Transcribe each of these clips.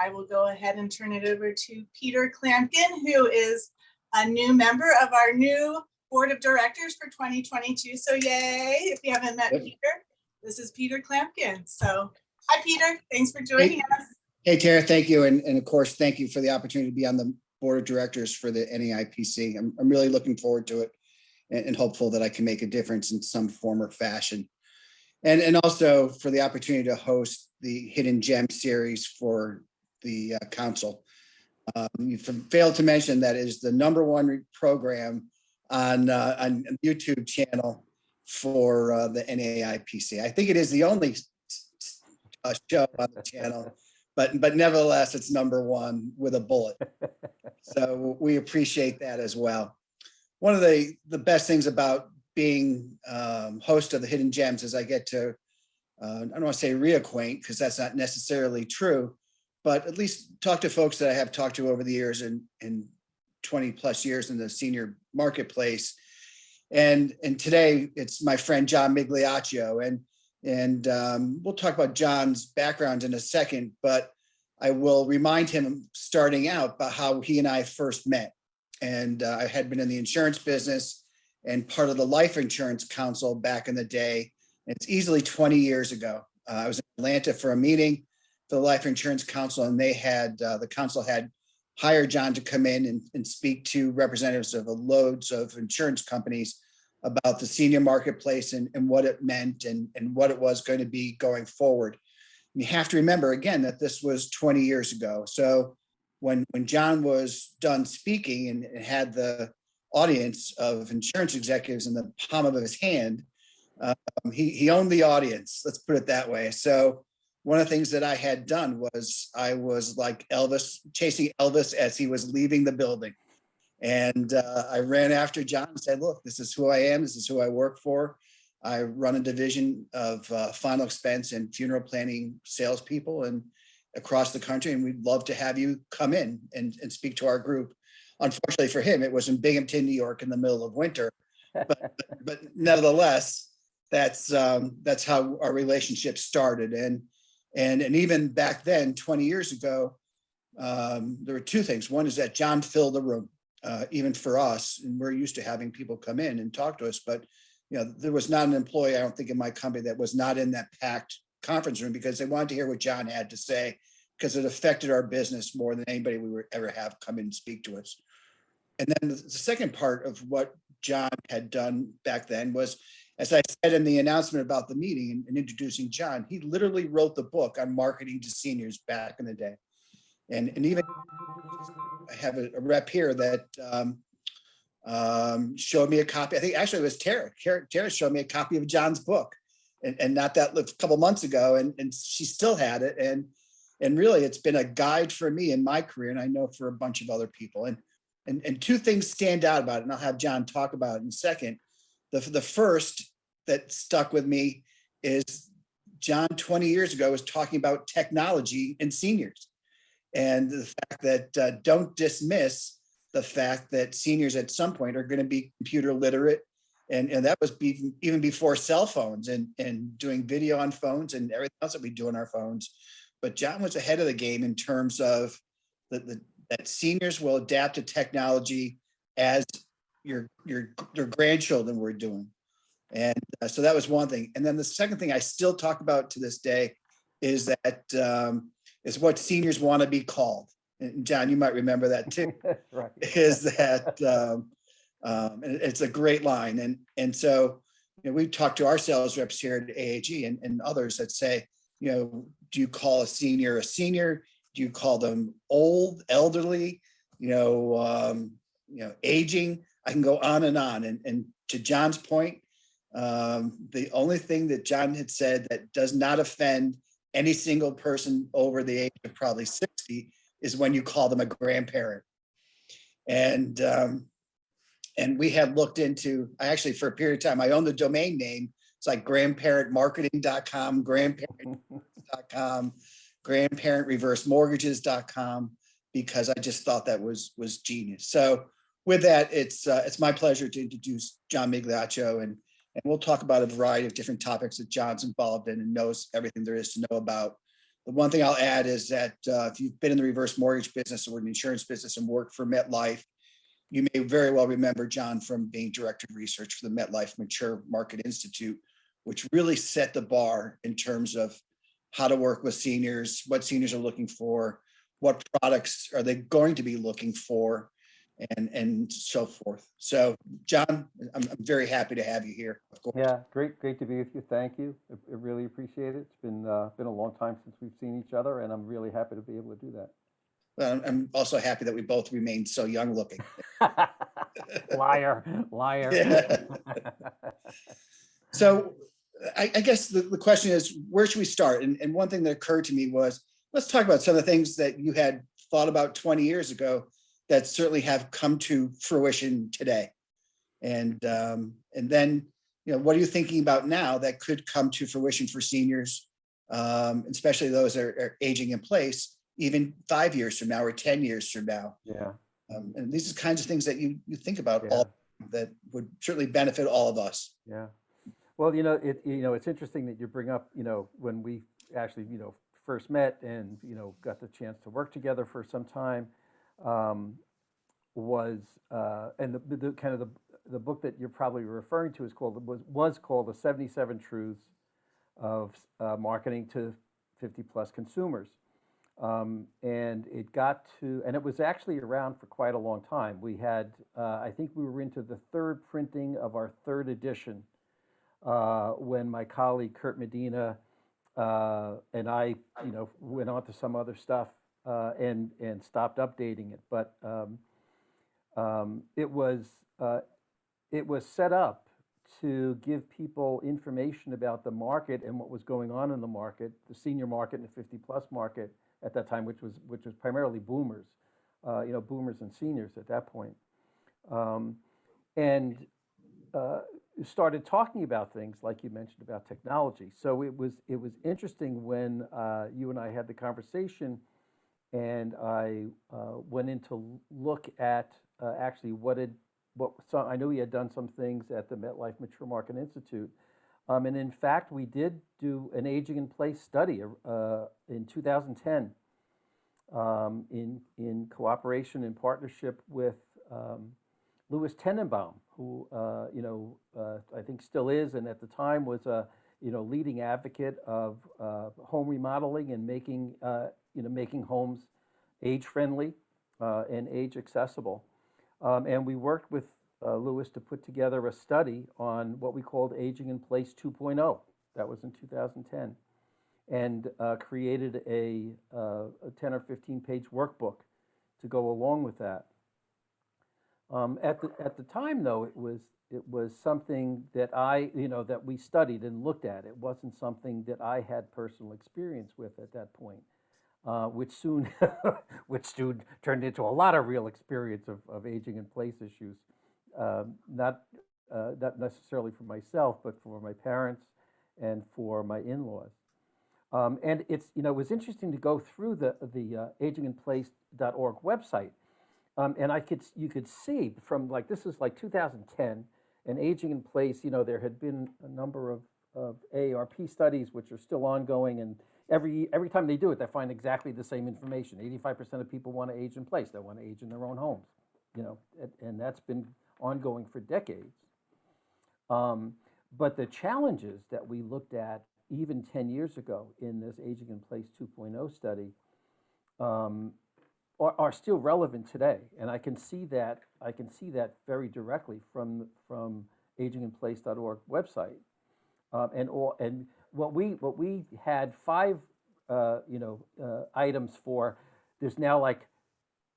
I will go ahead and turn it over to Peter Clampkin, who is a new member of our new board of directors for 2022. So yay, if you haven't met Peter, this is Peter Clampkin. So hi, Peter. Thanks for joining us. Hey, Tara, thank you. And of course, thank you for the opportunity to be on the board of directors for the NAIPC. I'm really looking forward to it and hopeful that I can make a difference in some form or fashion. And also for the opportunity to host the Hidden Gem series for the council. You failed to mention that is the #1 program on YouTube channel for the NAIPC. I think it is the only show on the channel, but nevertheless, it's #1 with a bullet. So we appreciate that as well. One of the best things about being host of the Hidden Gems is I get to, I don't want to say reacquaint, because that's not necessarily true, but at least talk to folks that I have talked to over the years and 20 plus years in the senior marketplace. And today it's my friend, John Migliaccio. And we'll talk about John's background in a second, but I will remind him starting out about how he and I first met. And I had been in the insurance business and part of the life insurance council back in the day. It's easily 20 years ago. I was in Atlanta for a meeting for the life insurance council, and they had, the council had hired John to come in and speak to representatives of loads of insurance companies about the senior marketplace and what it meant and what it was going to be going forward. And you have to remember again that this was 20 years ago. So when John was done speaking and had the audience of insurance executives in the palm of his hand, he owned the audience, let's put it that way. So one of the things that I had done was I was like Elvis, chasing Elvis as he was leaving the building. And I ran after John and said, look, this is who I am. This is who I work for. I run a division of final expense and funeral planning salespeople and across the country. And we'd love to have you come in and speak to our group. Unfortunately for him, it was in Binghamton, New York in the middle of winter. But nevertheless, that's how our relationship started. And even back then, 20 years ago, there were two things. One is that John filled the room. Even for us, and we're used to having people come in and talk to us, but there was not an employee, I don't think, in my company that was not in that packed conference room because they wanted to hear what John had to say because it affected our business more than anybody we would ever have come in and speak to us. And then the second part of what John had done back then was, as I said in the announcement about the meeting and introducing John, he literally wrote the book on marketing to seniors back in the day. And even I have a rep here that showed me a copy. I think actually it was Tara. Tara showed me a copy of John's book, and not that a couple months ago, and she still had it. And really, it's been a guide for me in my career, and I know for a bunch of other people. And two things stand out about it, and I'll have John talk about it in a second. The first that stuck with me is John 20 years ago was talking about technology and seniors. And the fact that don't dismiss the fact that seniors at some point are going to be computer literate. And that was even before cell phones and doing video on phones and everything else that we do on our phones. But John was ahead of the game in terms of that seniors will adapt to technology as your grandchildren were doing. And so that was one thing. And then the second thing I still talk about to this day is that is what seniors want to be called. And John, you might remember that too. Right. Is that and it's a great line. And so we talk to our sales reps here at AAG and others that say, do you call a senior? Do you call them old, elderly, aging? I can go on and on. And to John's point, the only thing that John had said that does not offend any single person over the age of probably 60 is when you call them a grandparent. And we had looked into, actually for a period of time, I own the domain name. It's like grandparentmarketing.com, grandparent.com, grandparentreversemortgages.com, because I just thought that was genius. So with that, it's my pleasure to introduce John Migliaccio, and we'll talk about a variety of different topics that John's involved in and knows everything there is to know about The one thing I'll add is that if you've been in the reverse mortgage business or an insurance business and worked for MetLife, you may very well remember John from being director of research for the MetLife Mature Market Institute, which really set the bar in terms of how to work with seniors, what seniors are looking for, what products are they going to be looking for, and so forth. So, John, I'm very happy to have you here. Of course. Yeah, great to be with you. Thank you. I really appreciate it. It's been a long time since we've seen each other, and I'm really happy to be able to do that. I'm also happy that we both remain so young looking. Liar. Yeah. So I guess the question is, where should we start? And one thing that occurred to me was, let's talk about some of the things that you had thought about 20 years ago that certainly have come to fruition today. And then, what are you thinking about now that could come to fruition for seniors, especially those that are aging in place, even 5 years from now or 10 years from now? Yeah. And these are kinds of things that you think about, Yeah. all that would certainly benefit all of us. Yeah. Well, it's interesting that you bring up, when we actually, first met and, got the chance to work together for some time, and the kind of the book that you're probably referring to was called The 77 Truths of Marketing to 50 Plus Consumers. And it was actually around for quite a long time. We had, I think we were into the third printing of our third edition when my colleague Kurt Medina and I, went on to some other stuff and stopped updating it. But it was set up to give people information about the market and what was going on in the market, the senior market and the 50 plus market at that time, which was primarily boomers, boomers and seniors at that point. And started talking about things like you mentioned about technology. So it was interesting when you and I had the conversation, and I went in to look at actually I knew he had done some things at the MetLife Mature Market Institute. And in fact, we did do an aging in place study in 2010 in cooperation and partnership with Louis Tenenbaum, who I think still is, and at the time was a leading advocate of home remodeling and making homes age friendly and age accessible. And we worked with Louis to put together a study on what we called Aging in Place 2.0. That was in 2010, and created a 10 or 15 page workbook to go along with that. At the time, though, it was something that that we studied and looked at. It wasn't something that I had personal experience with at that point, which soon turned into a lot of real experience of aging in place issues, not necessarily for myself, but for my parents and for my in-laws. And it was interesting to go through the aginginplace.org website. And you could see from this is 2010, and Aging in Place, there had been a number of AARP studies which are still ongoing, and every time they do it, they find exactly the same information. 85% of people want to age in place. They want to age in their own homes, and that's been ongoing for decades. But the challenges that we looked at even 10 years ago in this Aging in Place 2.0 study are still relevant today, and I can see that very directly from aginginplace.org website, and what we had 5 items for. There's now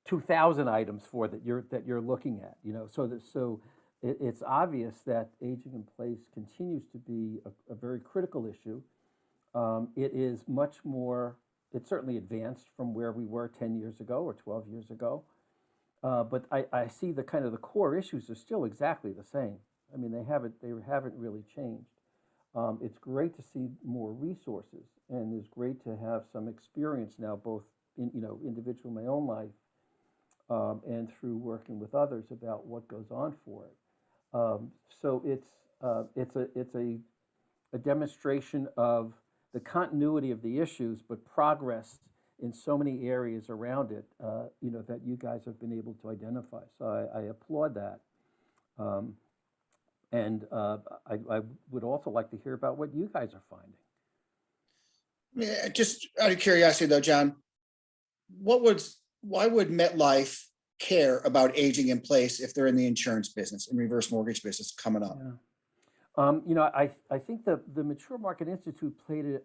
2,000 items for that you're looking at. So it's obvious that aging in place continues to be a very critical issue. It is much more. It's certainly advanced from where we were 10 years ago or 12 years ago. But I see the core issues are still exactly the same. I mean, they haven't really changed. It's great to see more resources, and it's great to have some experience now, both in individual in my own life and through working with others about what goes on for it. So it's a demonstration of the continuity of the issues, but progress in so many areas around it, that you guys have been able to identify. So I applaud that. I would also like to hear about what you guys are finding. Yeah, just out of curiosity though, John, why would MetLife care about aging in place if they're in the insurance business and reverse mortgage business coming up? Yeah. I think the Mature Market Institute played it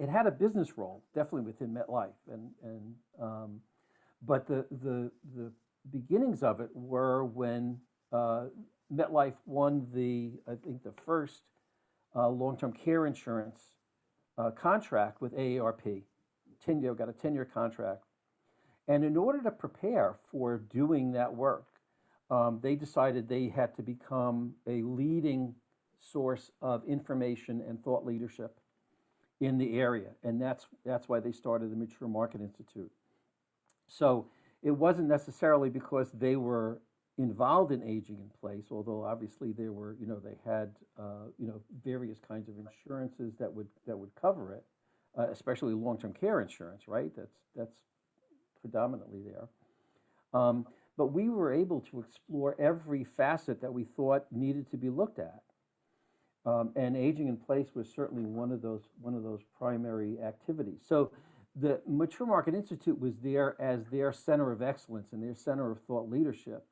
had a business role definitely within MetLife, but the beginnings of it were when MetLife won I think the first long-term care insurance contract with AARP. Got a 10-year contract. And in order to prepare for doing that work, they decided they had to become a leading source of information and thought leadership in the area. And that's why they started the Mature Market Institute. So it wasn't necessarily because they were involved in aging in place, although obviously they were, they had, various kinds of insurances that would cover it, especially long-term care insurance, right? That's predominantly there. But we were able to explore every facet that we thought needed to be looked at. And aging in place was certainly one of those primary activities. So the Mature Market Institute was there as their center of excellence and their center of thought leadership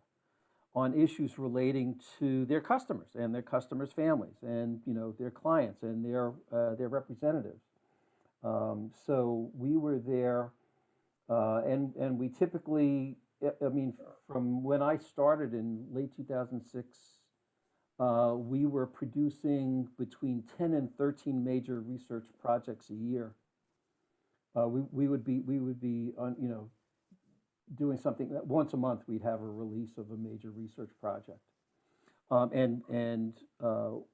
on issues relating to their customers and their customers' families and their clients and their representatives. So we were there, and we typically, from when I started in late 2006, we were producing between 10 and 13 major research projects a year. We would be on, doing something that once a month we'd have a release of a major research project.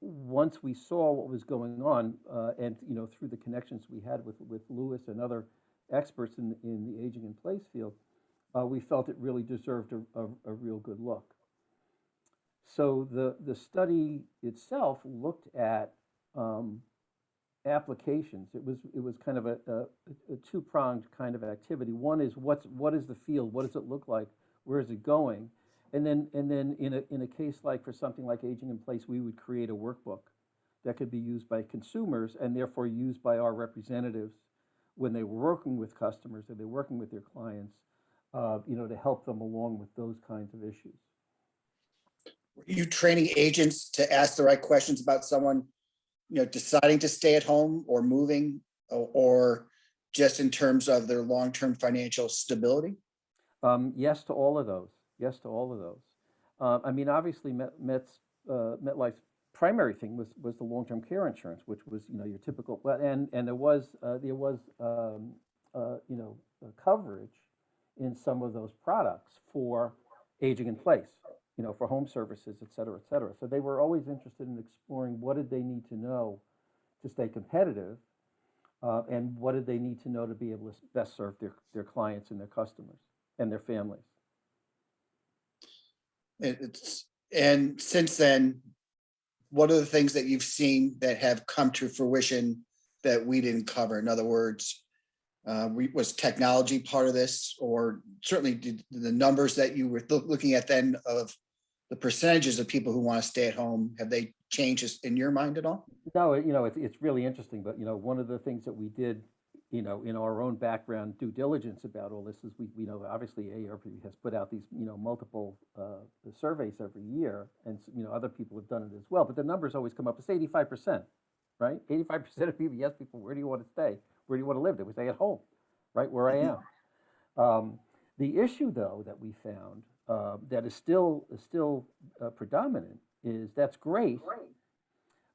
Once we saw what was going on, and through the connections we had with Lewis and other experts in the aging in place field, we felt it really deserved a real good look. So the study itself looked at applications. It was kind of a two-pronged kind of activity. One is what is the field? What does it look like? Where is it going? And then in a case like for something like aging in place, we would create a workbook that could be used by consumers and therefore used by our representatives when they were working with customers or they're working with their clients, to help them along with those kinds of issues. Were you training agents to ask the right questions about someone, deciding to stay at home or moving, or just in terms of their long-term financial stability? Yes to all of those. Yes to all of those. Obviously, MetLife's primary thing was the long-term care insurance, which was your typical. And there was coverage in some of those products for aging in place, for home services, et cetera, et cetera. So they were always interested in exploring what did they need to know to stay competitive, and what did they need to know to be able to best serve their clients and their customers and their families. And since then, what are the things that you've seen that have come to fruition that we didn't cover? In other words, was technology part of this, or certainly did the numbers that you were looking at then of the percentages of people who want to stay at home, have they changed in your mind at all? No, it's really interesting, but one of the things that we did, in our own background due diligence about all this is we know obviously AARP has put out these multiple surveys every year, and other people have done it as well, but the numbers always come up as 85%, right? 85% of people, yes, people, where do you want to stay? Where do you want to live? They would stay at home, right where I am. The issue, though, that we found that is still predominant is that's great,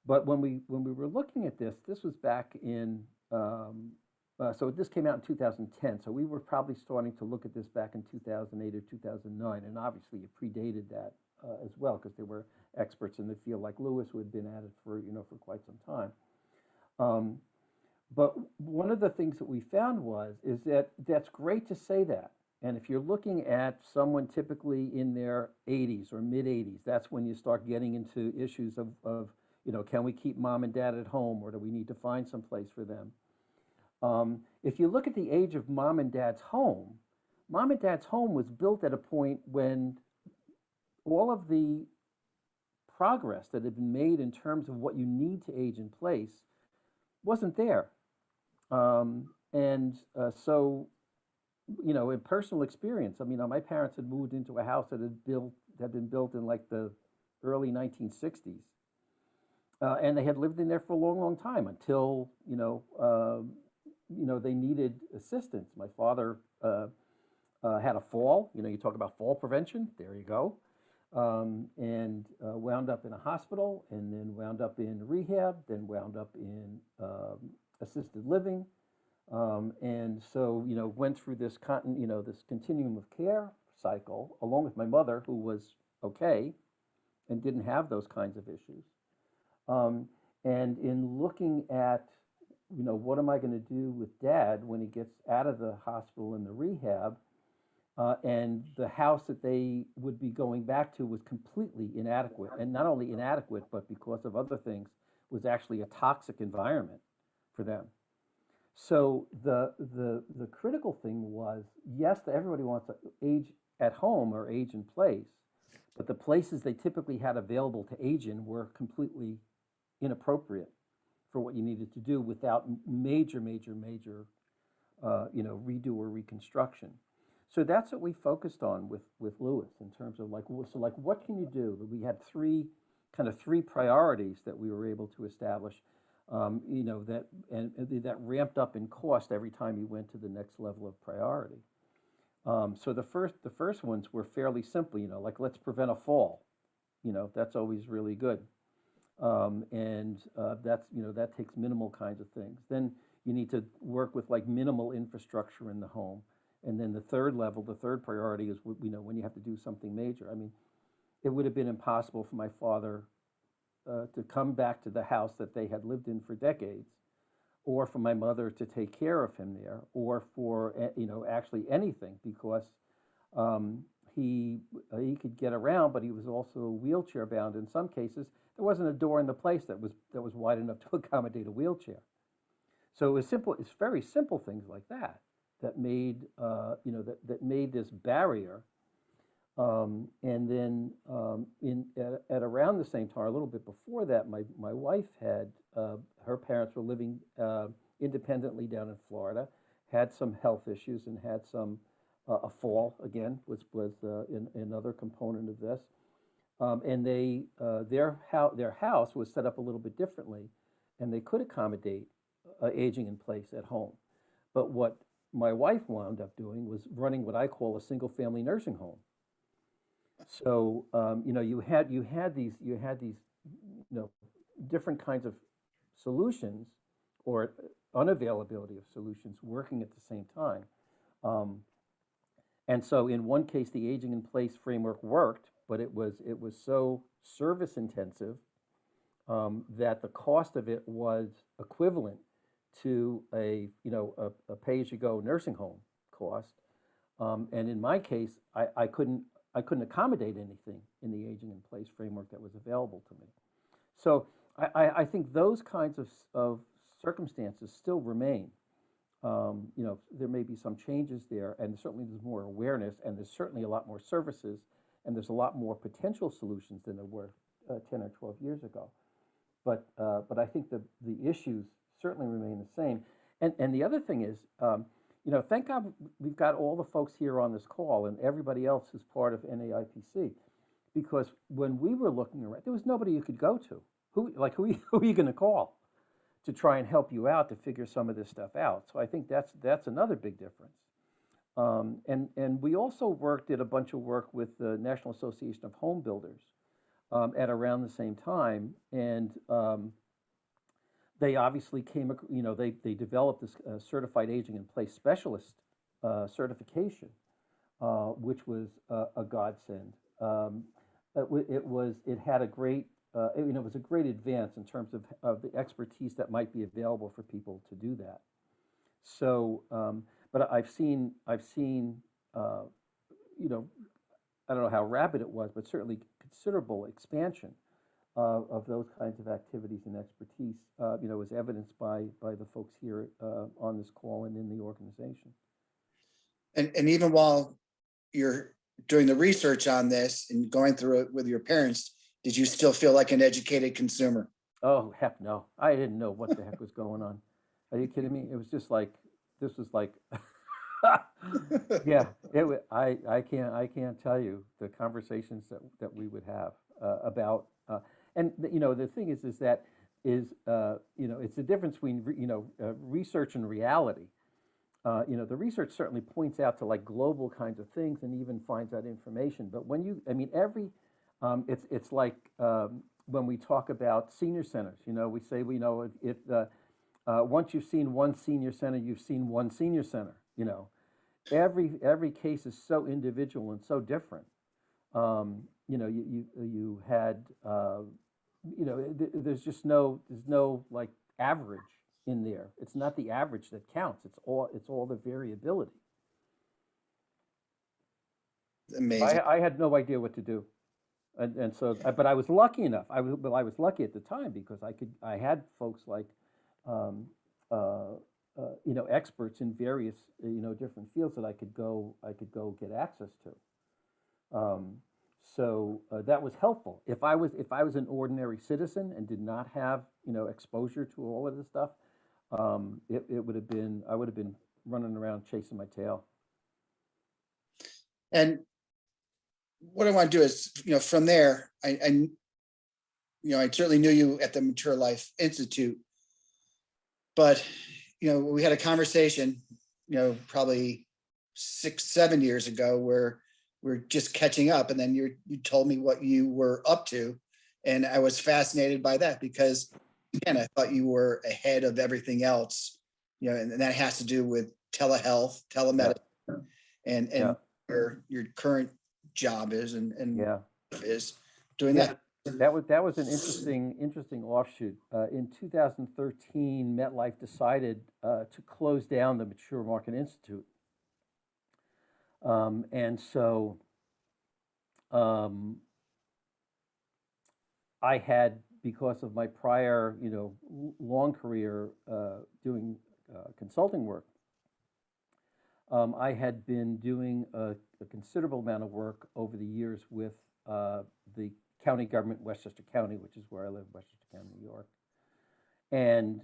but when we were looking at this was back in. So this came out in 2010. So we were probably starting to look at this back in 2008 or 2009, and obviously it predated that as well, because there were experts in the field like Lewis who had been at it for quite some time. But one of the things that we found is that that's great to say that. And if you're looking at someone typically in their 80s or mid 80s, that's when you start getting into issues of can we keep mom and dad at home, or do we need to find some place for them? If you look at the age of mom and dad's home was built at a point when all of the progress that had been made in terms of what you need to age in place wasn't there. So, in personal experience, my parents had moved into a house that had been built in like the early 1960s. And they had lived in there for a long, long time until, they needed assistance. My father had a fall, you talk about fall prevention, there you go. And wound up in a hospital, and then wound up in rehab, then wound up in assisted living. And so, went through this this continuum of care cycle, along with my mother, who was okay and didn't have those kinds of issues. And in looking at, what am I going to do with dad when he gets out of the hospital and the rehab, and the house that they would be going back to was completely inadequate, and not only inadequate, but because of other things, was actually a toxic environment for them. So the critical thing was, yes, everybody wants to age at home or age in place, but the places they typically had available to age in were completely inappropriate for what you needed to do without major redo or reconstruction. So that's what we focused on with Lewis in terms of what can you do? We had three priorities that we were able to establish, that ramped up in cost every time you went to the next level of priority. So the first ones were fairly simple, let's prevent a fall. That's always really good. That takes minimal kinds of things. Then you need to work with minimal infrastructure in the home. And then the third priority is, when you have to do something major. It would have been impossible for my father to come back to the house that they had lived in for decades, or for my mother to take care of him there, or for, actually anything, because he could get around, but he was also wheelchair bound. In some cases, there wasn't a door in the place that was wide enough to accommodate a wheelchair. So it was simple. It's very simple things like that made that made this barrier. And then at around the same time, a little bit before that, my wife had her parents were living independently down in Florida, had some health issues, and had some a fall again, which was another component of this. And their house was set up a little bit differently, and they could accommodate aging in place at home. But what my wife wound up doing was running what I call a single-family nursing home. So you had these different kinds of solutions, or unavailability of solutions, working at the same time. And so in one case, the aging in place framework worked, but it was so service intensive that the cost of it was equivalent to a pay-as-you-go nursing home cost. And in my case, I couldn't accommodate anything in the aging in place framework that was available to me. So I think those kinds of circumstances still remain. There may be some changes there, and certainly there's more awareness, and there's certainly a lot more services, and there's a lot more potential solutions than there were 10 or 12 years ago. But I think the issues certainly remain the same. And the other thing is, thank God we've got all the folks here on this call and everybody else who's part of NAIPC, because when we were looking around, there was nobody you could go to. Who are you going to call to try and help you out to figure some of this stuff out? So I think that's another big difference. And we also did a bunch of work with the National Association of Home Builders at around the same time, and they obviously they developed this certified aging in place specialist certification, which was a godsend. It had a great it was a great advance in terms of the expertise that might be available for people to do that. So, but I've seen I don't know how rapid it was, but certainly considerable expansion of those kinds of activities and expertise, is evidenced by the folks here on this call and in the organization. And even while you're doing the research on this and going through it with your parents, did you still feel like an educated consumer? Oh, heck no. I didn't know what the heck was going on. Are you kidding me? It was just like, this was like, yeah, I can't tell you the conversations that we would have about, the thing is that it's the difference between, research and reality. The research certainly points out to like global kinds of things and even finds out information. But when it's like when we talk about senior centers, we say, if once you've seen one senior center, you've seen one senior center, every case is so individual and so different. You had, there's no like average in there. It's not the average that counts. It's all the variability. Amazing. I had no idea what to do. And so, but I was lucky enough. I was lucky at the time because I had folks like, experts in various, different fields that I could go get access to. So that was helpful. If I was an ordinary citizen and did not have, exposure to all of this stuff, it would have been, I would have been running around chasing my tail. And what I want to do is, from there, I certainly knew you at the Mature Life Institute, but, we had a conversation, probably 6-7 years ago where we're just catching up. And then you told me what you were up to. And I was fascinated by that because, again, I thought you were ahead of everything else, and that has to do with telehealth, telemedicine, and your current job is and is doing that. That was an interesting offshoot. In 2013, MetLife decided to close down the Mature Market Institute, and so I had, because of my prior, long career doing consulting work, I had been doing a considerable amount of work over the years with the county government, Westchester County, which is where I live, Westchester County, New York. And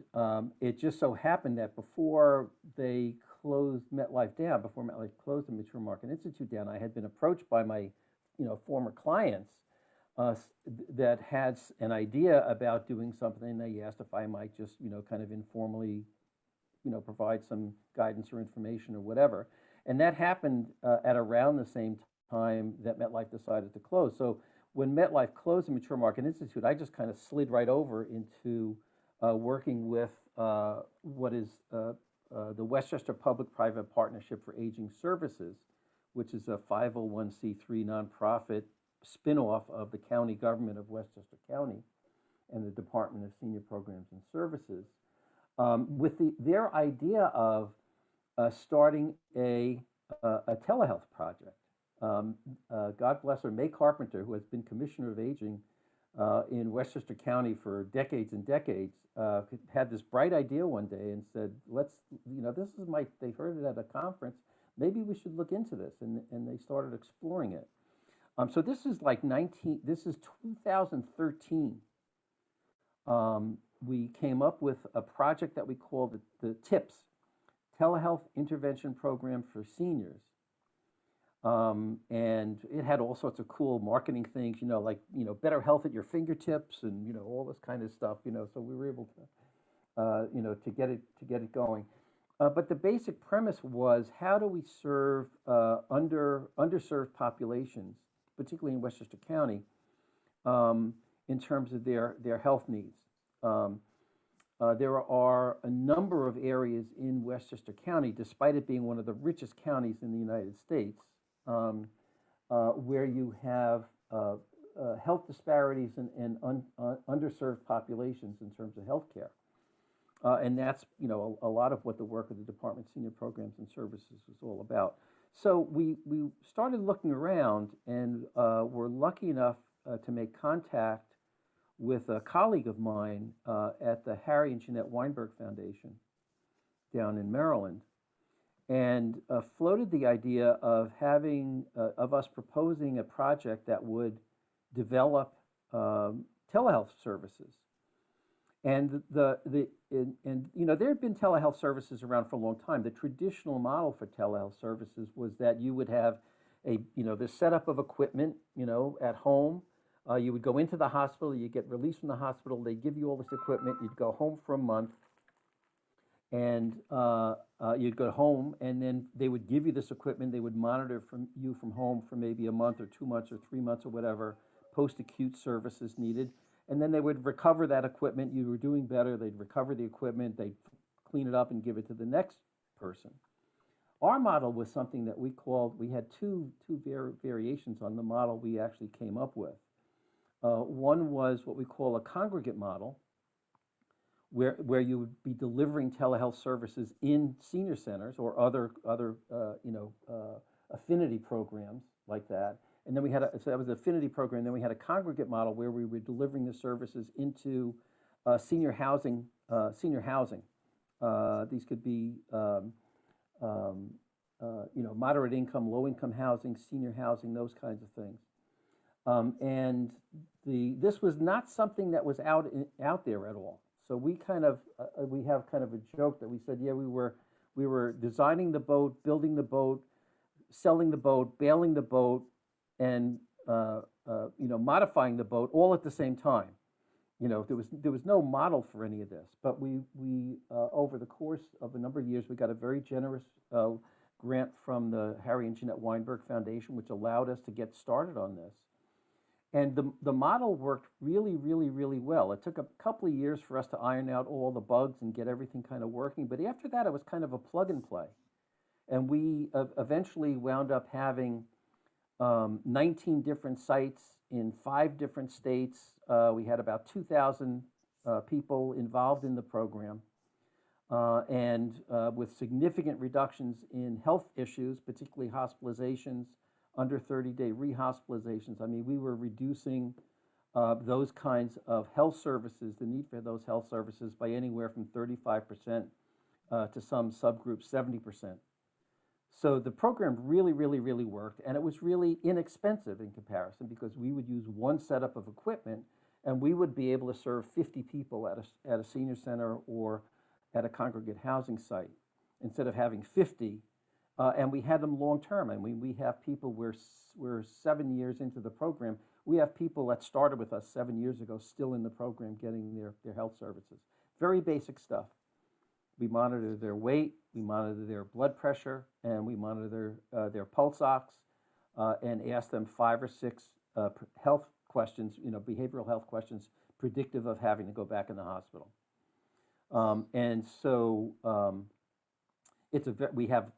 it just so happened that before they closed MetLife down, before MetLife closed the Mature Market Institute down, I had been approached by my, former clients that had an idea about doing something. And they asked if I might just, kind of informally, provide some guidance or information or whatever. And that happened at around the same time that MetLife decided to close. So when MetLife closed the Mature Market Institute, I just kind of slid right over into working with what is the Westchester Public-Private Partnership for Aging Services, which is a 501c3 nonprofit spinoff of the county government of Westchester County and the Department of Senior Programs and Services, with their idea of starting a telehealth project. God bless her, May Carpenter, who has been Commissioner of Aging in Westchester County for decades and decades, had this bright idea one day and said, let's, they heard it at a conference, maybe we should look into this. And they started exploring it. So this is like 2013. We came up with a project that we call the TIPS, Telehealth Intervention Program for Seniors. And it had all sorts of cool marketing things, like, better health at your fingertips and, all this kind of stuff, so we were able to, to get it going. But the basic premise was, how do we serve underserved populations, particularly in Westchester County, in terms of their health needs? There are a number of areas in Westchester County, despite it being one of the richest counties in the United States, where you have health disparities and underserved populations in terms of health care. And that's, a lot of what the work of the Department of Senior Programs and Services is all about. So we started looking around and were lucky enough to make contact with a colleague of mine at the Harry and Jeanette Weinberg Foundation down in Maryland, and floated the idea of of us proposing a project that would develop telehealth services. And there had been telehealth services around for a long time. The traditional model for telehealth services was that you would have the setup of equipment, at home. You would go into the hospital, you get released from the hospital, they give you all this equipment, you'd go home for a month, and you'd go home, and then they would give you this equipment, they would monitor you from home for maybe a month or 2 months or 3 months or whatever, post-acute services needed. And then they would recover that equipment. You were doing better. They'd recover the equipment. They'd clean it up and give it to the next person. Our model was something that we had two variations on the model we actually came up with. One was what we call a congregate model, where you would be delivering telehealth services in senior centers or other affinity programs like that. And then so that was the affinity program. Then we had a congregate model where we were delivering the services into senior housing. These could be, moderate income, low income housing, senior housing, those kinds of things. And this was not something that was out there at all. So we have kind of a joke that we said, yeah, we were designing the boat, building the boat, selling the boat, bailing the boat, and modifying the boat all at the same time. There was no model for any of this, but we over the course of a number of years, we got a very generous grant from the Harry and Jeanette Weinberg Foundation, which allowed us to get started on this. And the model worked really, really, really well. It took a couple of years for us to iron out all the bugs and get everything kind of working, but after that, it was kind of a plug and play. And we eventually wound up having 19 different sites in 5 different states. We had about 2,000 people involved in the program, and with significant reductions in health issues, particularly hospitalizations, under 30-day rehospitalizations. I mean, we were reducing those kinds of health services, the need for those health services, by anywhere from 35% to some subgroups, 70%. So the program really, really, really worked, and it was really inexpensive in comparison because we would use one setup of equipment, and we would be able to serve 50 people at a senior center or at a congregate housing site instead of having 50. And we had them long term. I mean, we have people, we're 7 years into the program. We have people that started with us 7 years ago still in the program getting their health services. Very basic stuff. We monitor their weight, we monitor their blood pressure, and we monitor their pulse ox, and ask them 5 or 6 health questions, behavioral health questions, predictive of having to go back in the hospital. And so we have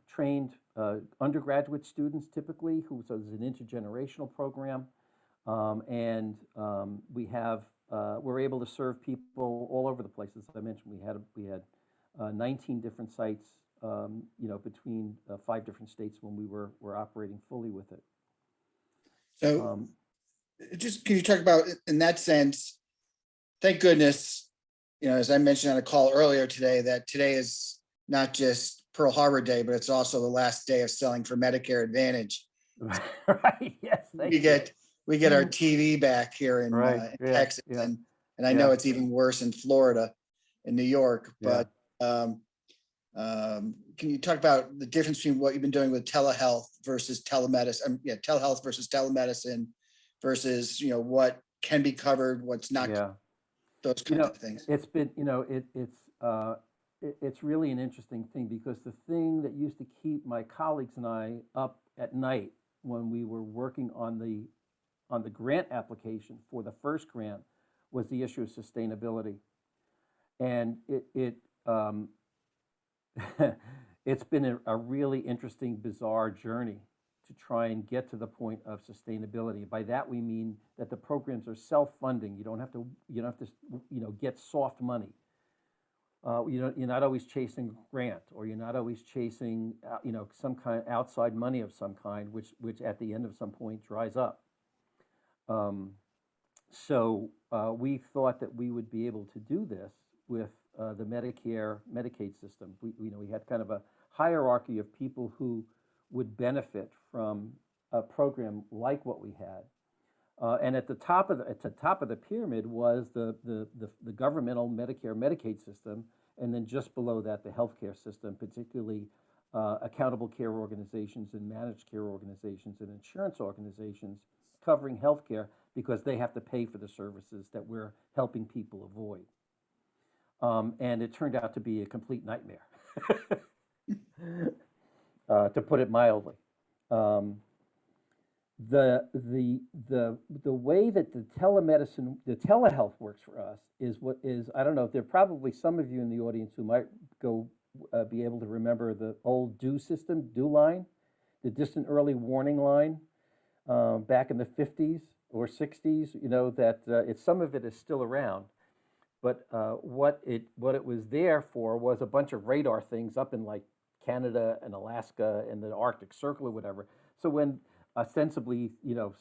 trained undergraduate students typically, so it's an intergenerational program, and we're able to serve people all over the place. As I mentioned, we had 19 different sites, between 5 different states when we were operating fully with it. So just can you talk about, in that sense, thank goodness, as I mentioned on a call earlier today, that today is not just Pearl Harbor Day, but it's also the last day of selling for Medicare Advantage. Right, yes. We get our TV back here in Texas, yeah. And I know it's even worse in Florida and New York, but can you talk about the difference between what you've been doing with telehealth versus telemedicine? Telehealth versus telemedicine versus what can be covered, what's not. Those kinds of things. It's been it's really an interesting thing because the thing that used to keep my colleagues and I up at night when we were working on the grant application for the first grant was the issue of sustainability, and it's been a really interesting, bizarre journey to try and get to the point of sustainability. By that we mean that the programs are self-funding. You don't have to get soft money. You're not always chasing a grant, or you're not always chasing some kind of outside money of some kind, which at the end of some point dries up. So we thought that we would be able to do this with the Medicare, Medicaid system. We had kind of a hierarchy of people who would benefit from a program like what we had. And at the top of the pyramid was the governmental Medicare, Medicaid system, and then just below that, the healthcare system, particularly accountable care organizations and managed care organizations and insurance organizations covering healthcare because they have to pay for the services that we're helping people avoid. And it turned out to be a complete nightmare, to put it mildly. The way that the telemedicine, the telehealth works for us is, I don't know, there are probably some of you in the audience who might be able to remember the old DO system, DO line, the distant early warning line, back in the 50s or 60s, that some of it is still around. But what it was there for was a bunch of radar things up in like Canada and Alaska and the Arctic Circle or whatever. So when ostensibly, the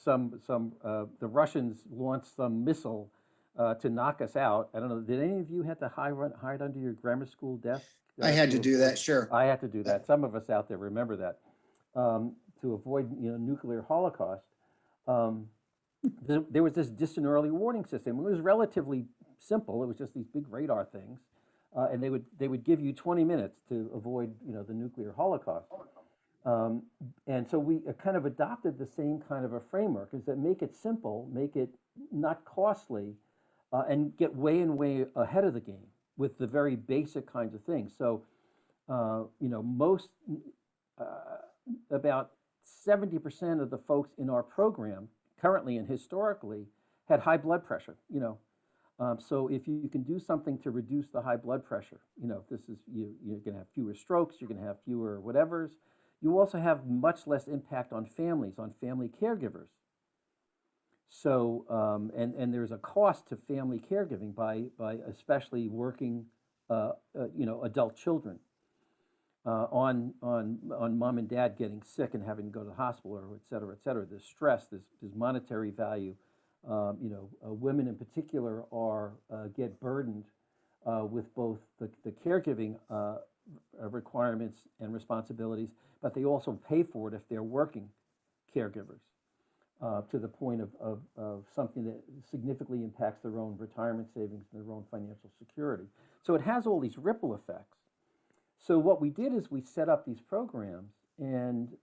Russians launched some missile to knock us out. I don't know. Did any of you have to hide under your grammar school desk? I had to do that, sure. I had to do that. Some of us out there remember that. To avoid, nuclear holocaust. There was this distant early warning system. It was relatively simple. It was just these big radar things, and they would give you 20 minutes to avoid, the nuclear holocaust. And so we kind of adopted the same kind of a framework, is that make it simple, make it not costly, and get way ahead of the game with the very basic kinds of things. So, most, about 70% of the folks in our program currently and historically had high blood pressure, so if you can do something to reduce the high blood pressure, this is, you're going to have fewer strokes, you're going to have fewer whatevers. You also have much less impact on families, on family caregivers. So, and there's a cost to family caregiving by especially working, adult children, on mom and dad getting sick and having to go to the hospital, or et cetera, et cetera. There's stress, there's monetary value. Women in particular get burdened with both the caregiving requirements and responsibilities, but they also pay for it if they're working caregivers, to the point of something that significantly impacts their own retirement savings and their own financial security. So it has all these ripple effects. So what we did is we set up these programs and,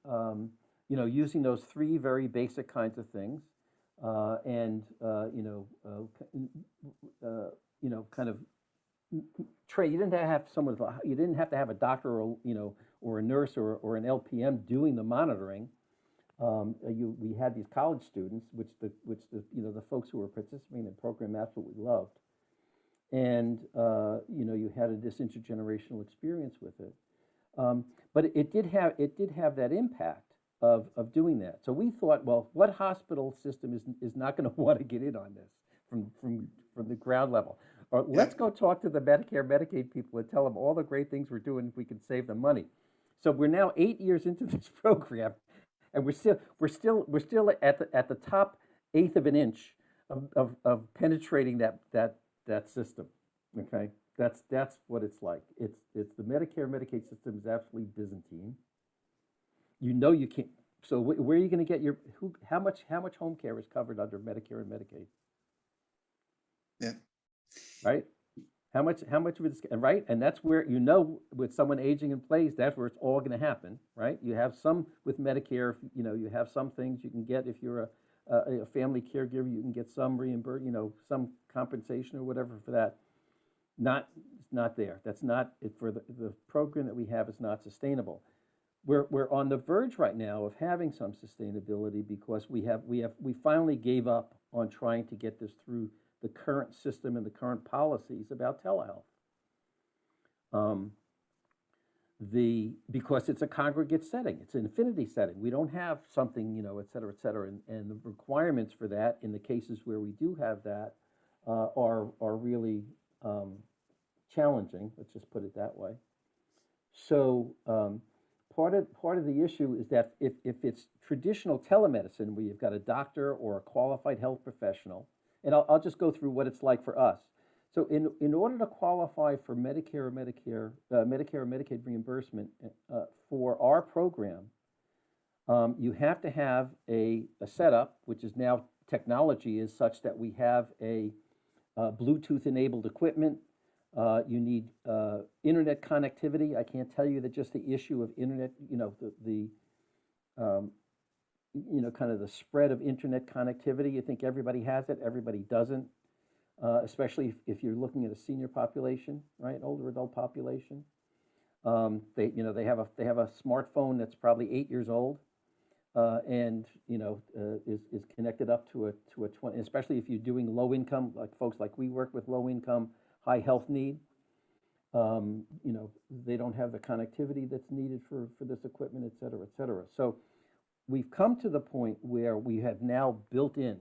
using those three very basic kinds of things, kind of trade. You didn't have to have a doctor or a nurse or an LPM doing the monitoring. We had these college students, which the folks who were participating in the program absolutely loved, and you had this intergenerational experience with it. But it did have that impact of doing that. So we thought, well, what hospital system is not going to want to get in on this from the ground level? Or let's go talk to the Medicare, Medicaid people and tell them all the great things we're doing if we can save them money. So we're now 8 years into this program, and we're still at the top eighth of an inch of penetrating that system. Okay, that's what it's like. It's the Medicare, Medicaid system is absolutely Byzantine. You can't. So where are you going to get how much home care is covered under Medicare and Medicaid? Yeah. Right. How much of it is right? And that's where, with someone aging in place, that's where it's all going to happen, right? You have some with Medicare, you have some things you can get if you're a family caregiver, you can get some reimbursement, some compensation or whatever for that. It's not there. That's not it for the program that we have is not sustainable. We're on the verge right now of having some sustainability because we finally gave up on trying to get this through the current system and the current policies about telehealth. Because it's a congregate setting, it's an affinity setting. We don't have something, et cetera, and the requirements for that in the cases where we do have that are really challenging. Let's just put it that way. So part of the issue is that if it's traditional telemedicine where you've got a doctor or a qualified health professional, And I'll just go through what it's like for us. So in order to qualify for Medicare or Medicare or Medicaid reimbursement for our program, you have to have a setup, which is now technology is such that we have a Bluetooth enabled equipment. You need internet connectivity. I can't tell you that just the issue of internet, kind of the spread of internet connectivity. You think everybody has it, everybody doesn't, especially if you're looking at a senior population, right, older adult population. They have a smartphone that's probably 8 years old, and is connected up to a 20, especially if you're doing low income, like folks like we work with low income, high health need. They don't have the connectivity that's needed for this equipment, et cetera, et cetera. So we've come to the point where we have now built in,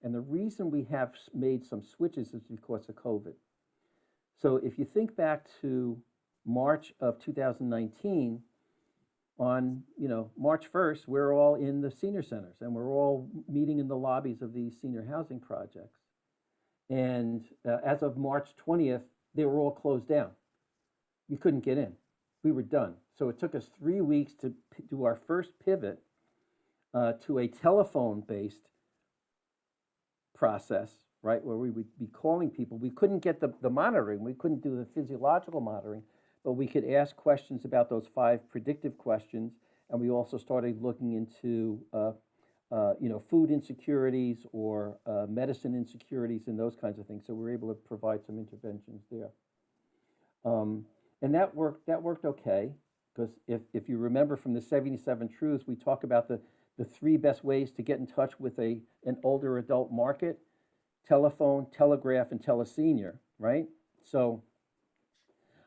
and the reason we have made some switches is because of COVID. So if you think back to March of 2019, on March 1st, we're all in the senior centers and we're all meeting in the lobbies of these senior housing projects. And as of March 20th, they were all closed down. You couldn't get in. We were done. So it took us 3 weeks to do our first pivot to a telephone-based process, right, where we would be calling people. We couldn't get the monitoring. We couldn't do the physiological monitoring, but we could ask questions about those 5 predictive questions. And we also started looking into, food insecurities or medicine insecurities and those kinds of things. So we were able to provide some interventions there. And that worked okay, because if you remember from the 77 Truths, we talk about the 3 best ways to get in touch with an older adult market: telephone, telegraph, and telesenior, right? So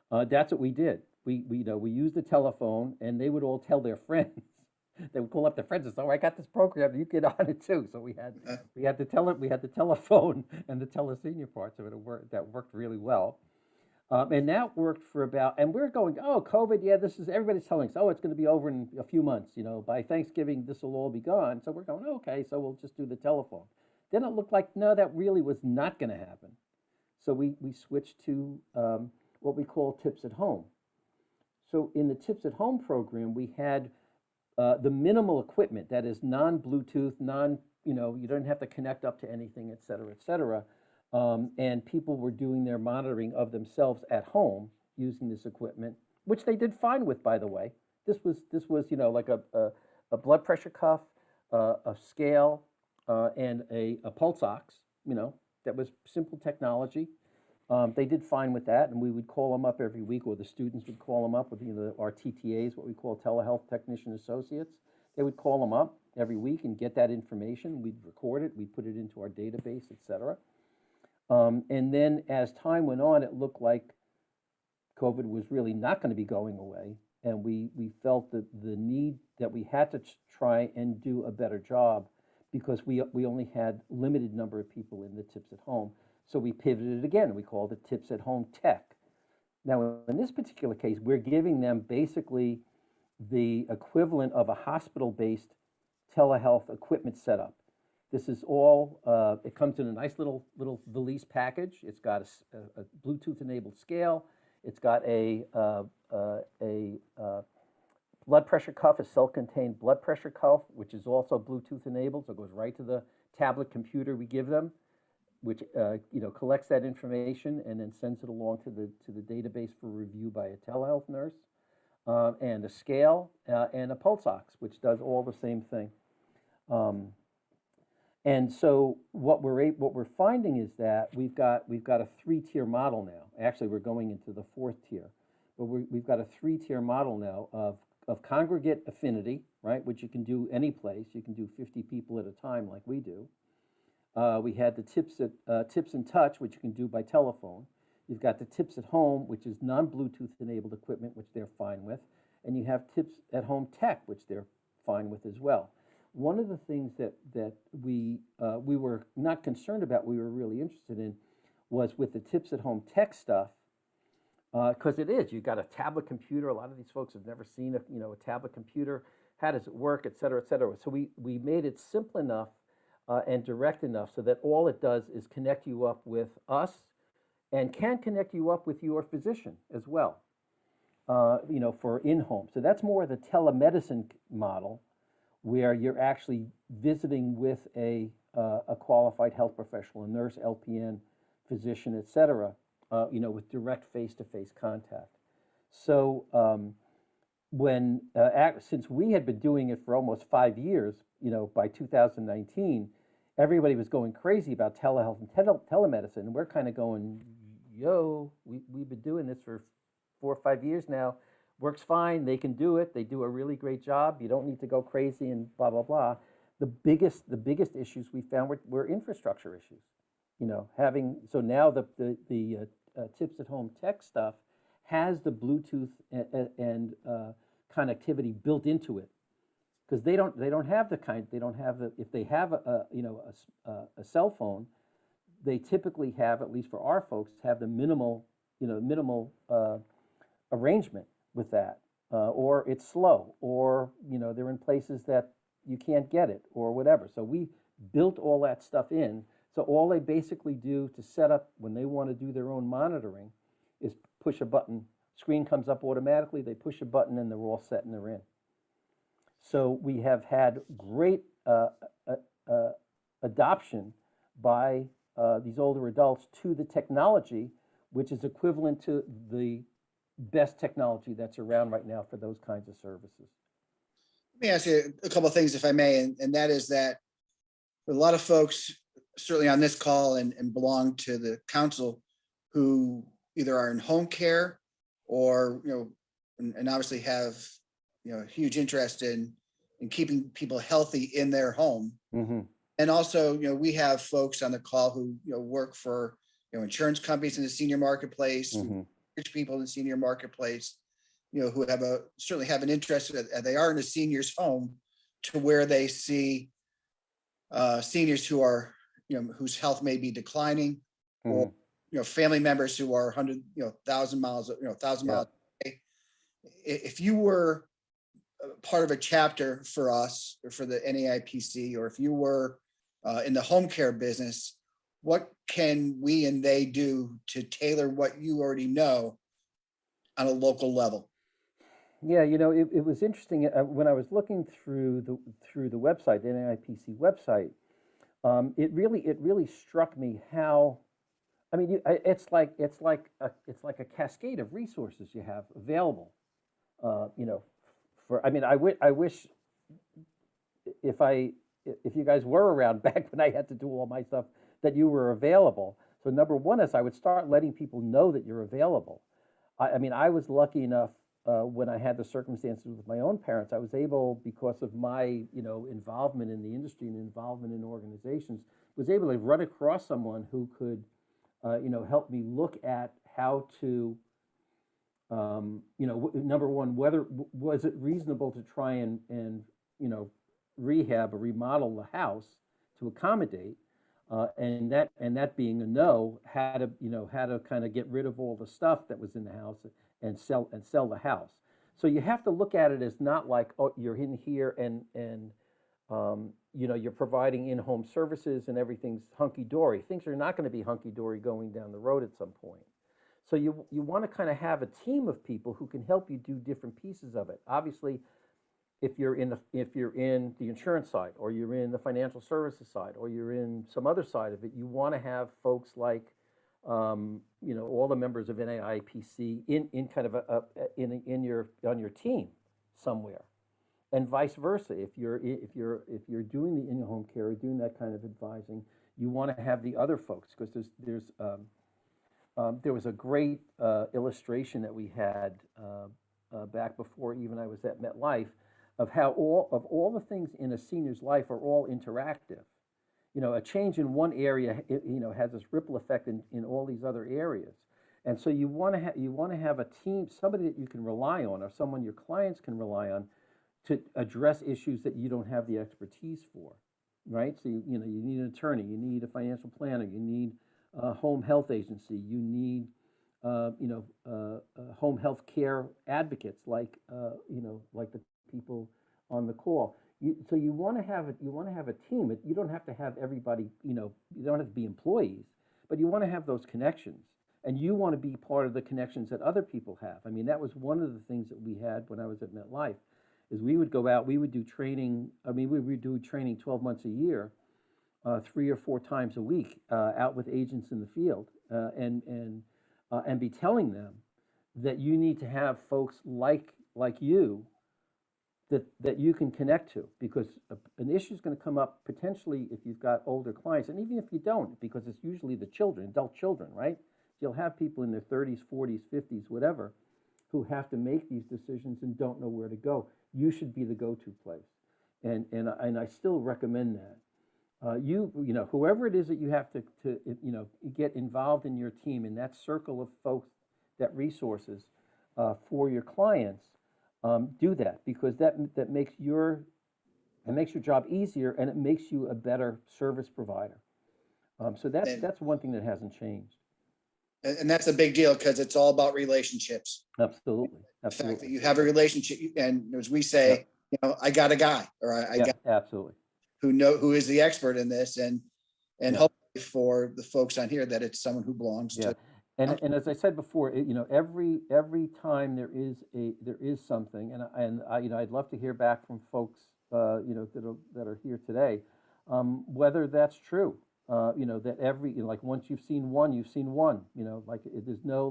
that's what we did. We used the telephone, and they would all tell their friends. They would call up their friends and say, "Oh, I got this program. You get on it too." So we had the telephone and the telesenior parts of it. That worked really well. And that worked for about, and we're going, oh, COVID, yeah, everybody's telling us, oh, it's going to be over in a few months, by Thanksgiving, this will all be gone. So we're going, okay, so we'll just do the telephone. Then it looked like, no, that really was not going to happen. So we switched to what we call Tips at Home. So in the Tips at Home program, we had the minimal equipment that is non-Bluetooth, you don't have to connect up to anything, et cetera, et cetera. And people were doing their monitoring of themselves at home using this equipment, which they did fine with, by the way. This was like a blood pressure cuff, a scale, and a pulse ox. That was simple technology. They did fine with that, and we would call them up every week, or the students would call them up with our TTAs, what we call Telehealth Technician Associates. They would call them up every week and get that information. We'd record it, we'd put it into our database, et cetera. And then as time went on, it looked like COVID was really not going to be going away. And we felt that the need that we had to try and do a better job, because we only had limited number of people in the Tips at Home. So we pivoted again. We called it Tips at Home Tech. Now, in this particular case, we're giving them basically the equivalent of a hospital-based telehealth equipment setup. This is all, it comes in a nice little valise package. It's got a Bluetooth-enabled scale. It's got a blood pressure cuff, a self-contained blood pressure cuff, which is also Bluetooth-enabled, so it goes right to the tablet computer we give them, which collects that information and then sends it along to the database for review by a telehealth nurse, and a scale and a pulse ox, which does all the same thing. And so what we're finding is that we've got a 3-tier model now. Actually, we're going into the 4th tier, but we've got a 3-tier model now of congregate affinity, right, which you can do any place. You can do 50 people at a time, like we do. We had the Tips and Touch, which you can do by telephone. You've got the Tips at Home, which is non-Bluetooth enabled equipment, which they're fine with, and you have Tips at Home Tech, which they're fine with as well. One of the things that we were not concerned about, we were really interested in, was with the Tips at Home Tech stuff, because you've got a tablet computer. A lot of these folks have never seen a tablet computer. How does it work, et cetera, et cetera. So we made it simple enough and direct enough so that all it does is connect you up with us and can connect you up with your physician as well, for in-home. So that's more the telemedicine model where you're actually visiting with a qualified health professional, a nurse, LPN, physician, et cetera, with direct face-to-face contact. So since we had been doing it for almost 5 years, by 2019, everybody was going crazy about telehealth and telemedicine. And we're kind of going, we've been doing this for 4 or 5 years now. Works fine. They can do it. They do a really great job. You don't need to go crazy and blah, blah, blah. The biggest issues we found were infrastructure issues. So now the Tips at Home tech stuff has the Bluetooth and connectivity built into it, because they don't have if they have a cell phone, they typically have, at least for our folks, have the minimal arrangement with that, or it's slow, or they're in places that you can't get it or whatever. So we built all that stuff in. So all they basically do to set up when they want to do their own monitoring is push a button. Screen comes up automatically. They push a button and they're all set and they're in. So we have had great adoption by these older adults to the technology, which is equivalent to the best technology that's around right now for those kinds of services. Let me ask you a couple of things, if I may, and that is that for a lot of folks, certainly on this call and belong to the council, who either are in home care or, and obviously have, huge interest in keeping people healthy in their home. Mm-hmm. And also, we have folks on the call who, work for, insurance companies in the senior marketplace, Mm-hmm. rich people in the senior marketplace, who certainly have an interest, they are in a senior's home, to where they see seniors who are, whose health may be declining, or, family members who are 1,000 miles away. If you were part of a chapter for us, or for the NAIPC, or if you were in the home care business, what can we and they do to tailor what you already know on a local level? Yeah, it was interesting when I was looking through the website, the NAIPC website. It really struck me how, it's like a cascade of resources you have available. I wish if you guys were around back when I had to do all my stuff, that you were available. So number one is I would start letting people know that you're available. I was lucky enough when I had the circumstances with my own parents, I was able, because of my involvement in the industry and involvement in organizations, was able to run across someone who could help me look at how to number one, whether was it reasonable to try and rehab or remodel the house to accommodate, and that being a no, how to kind of get rid of all the stuff that was in the house and sell the house. So you have to look at it as not like, oh, you're in here and you're providing in-home services and everything's hunky-dory. Things are not going to be hunky-dory going down the road at some point. So you want to kind of have a team of people who can help you do different pieces of it. Obviously, if you're in the insurance side, or you're in the financial services side, or you're in some other side of it, you want to have folks like all the members of NAIPC in kind of on your team somewhere, and vice versa. If you're doing the in-home care or doing that kind of advising, you want to have the other folks, because there was a great illustration that we had back before even I was at MetLife, of how all the things in a senior's life are all interactive. A change in one area, has this ripple effect in all these other areas. And so you want to have a team, somebody that you can rely on, or someone your clients can rely on, to address issues that you don't have the expertise for, right? So you need an attorney, you need a financial planner, you need a home health agency, you need home health care advocates like the people on the call. so you want to have a team. You don't have to have everybody, you don't have to be employees, but you want to have those connections, and you want to be part of the connections that other people have. I mean, that was one of the things that we had when I was at MetLife, is we would go out, we would do training. I mean, we would do training 12 months a year, 3 or 4 times a week, out with agents in the field, and be telling them that you need to have folks like you that you can connect to, because an issue is going to come up potentially if you've got older clients, and even if you don't, because it's usually the children, adult children, right? You'll have people in their 30s, 40s, 50s, whatever, who have to make these decisions and don't know where to go. You should be the go-to place, and I still recommend that. Whoever it is that you have to get involved in your team, in that circle of folks, that resources for your clients, do that, because that makes your job easier, and it makes you a better service provider. So that's one thing that hasn't changed. And that's a big deal, because it's all about relationships. Absolutely. The fact that you have a relationship, and as we say, I got a guy, or I got absolutely who is the expert in this, and hopefully for the folks on here that it's someone who belongs to. And as I said before, every time there is something, and I'd love to hear back from folks that are here today, whether that's true. That once you've seen one, you've seen one. There's no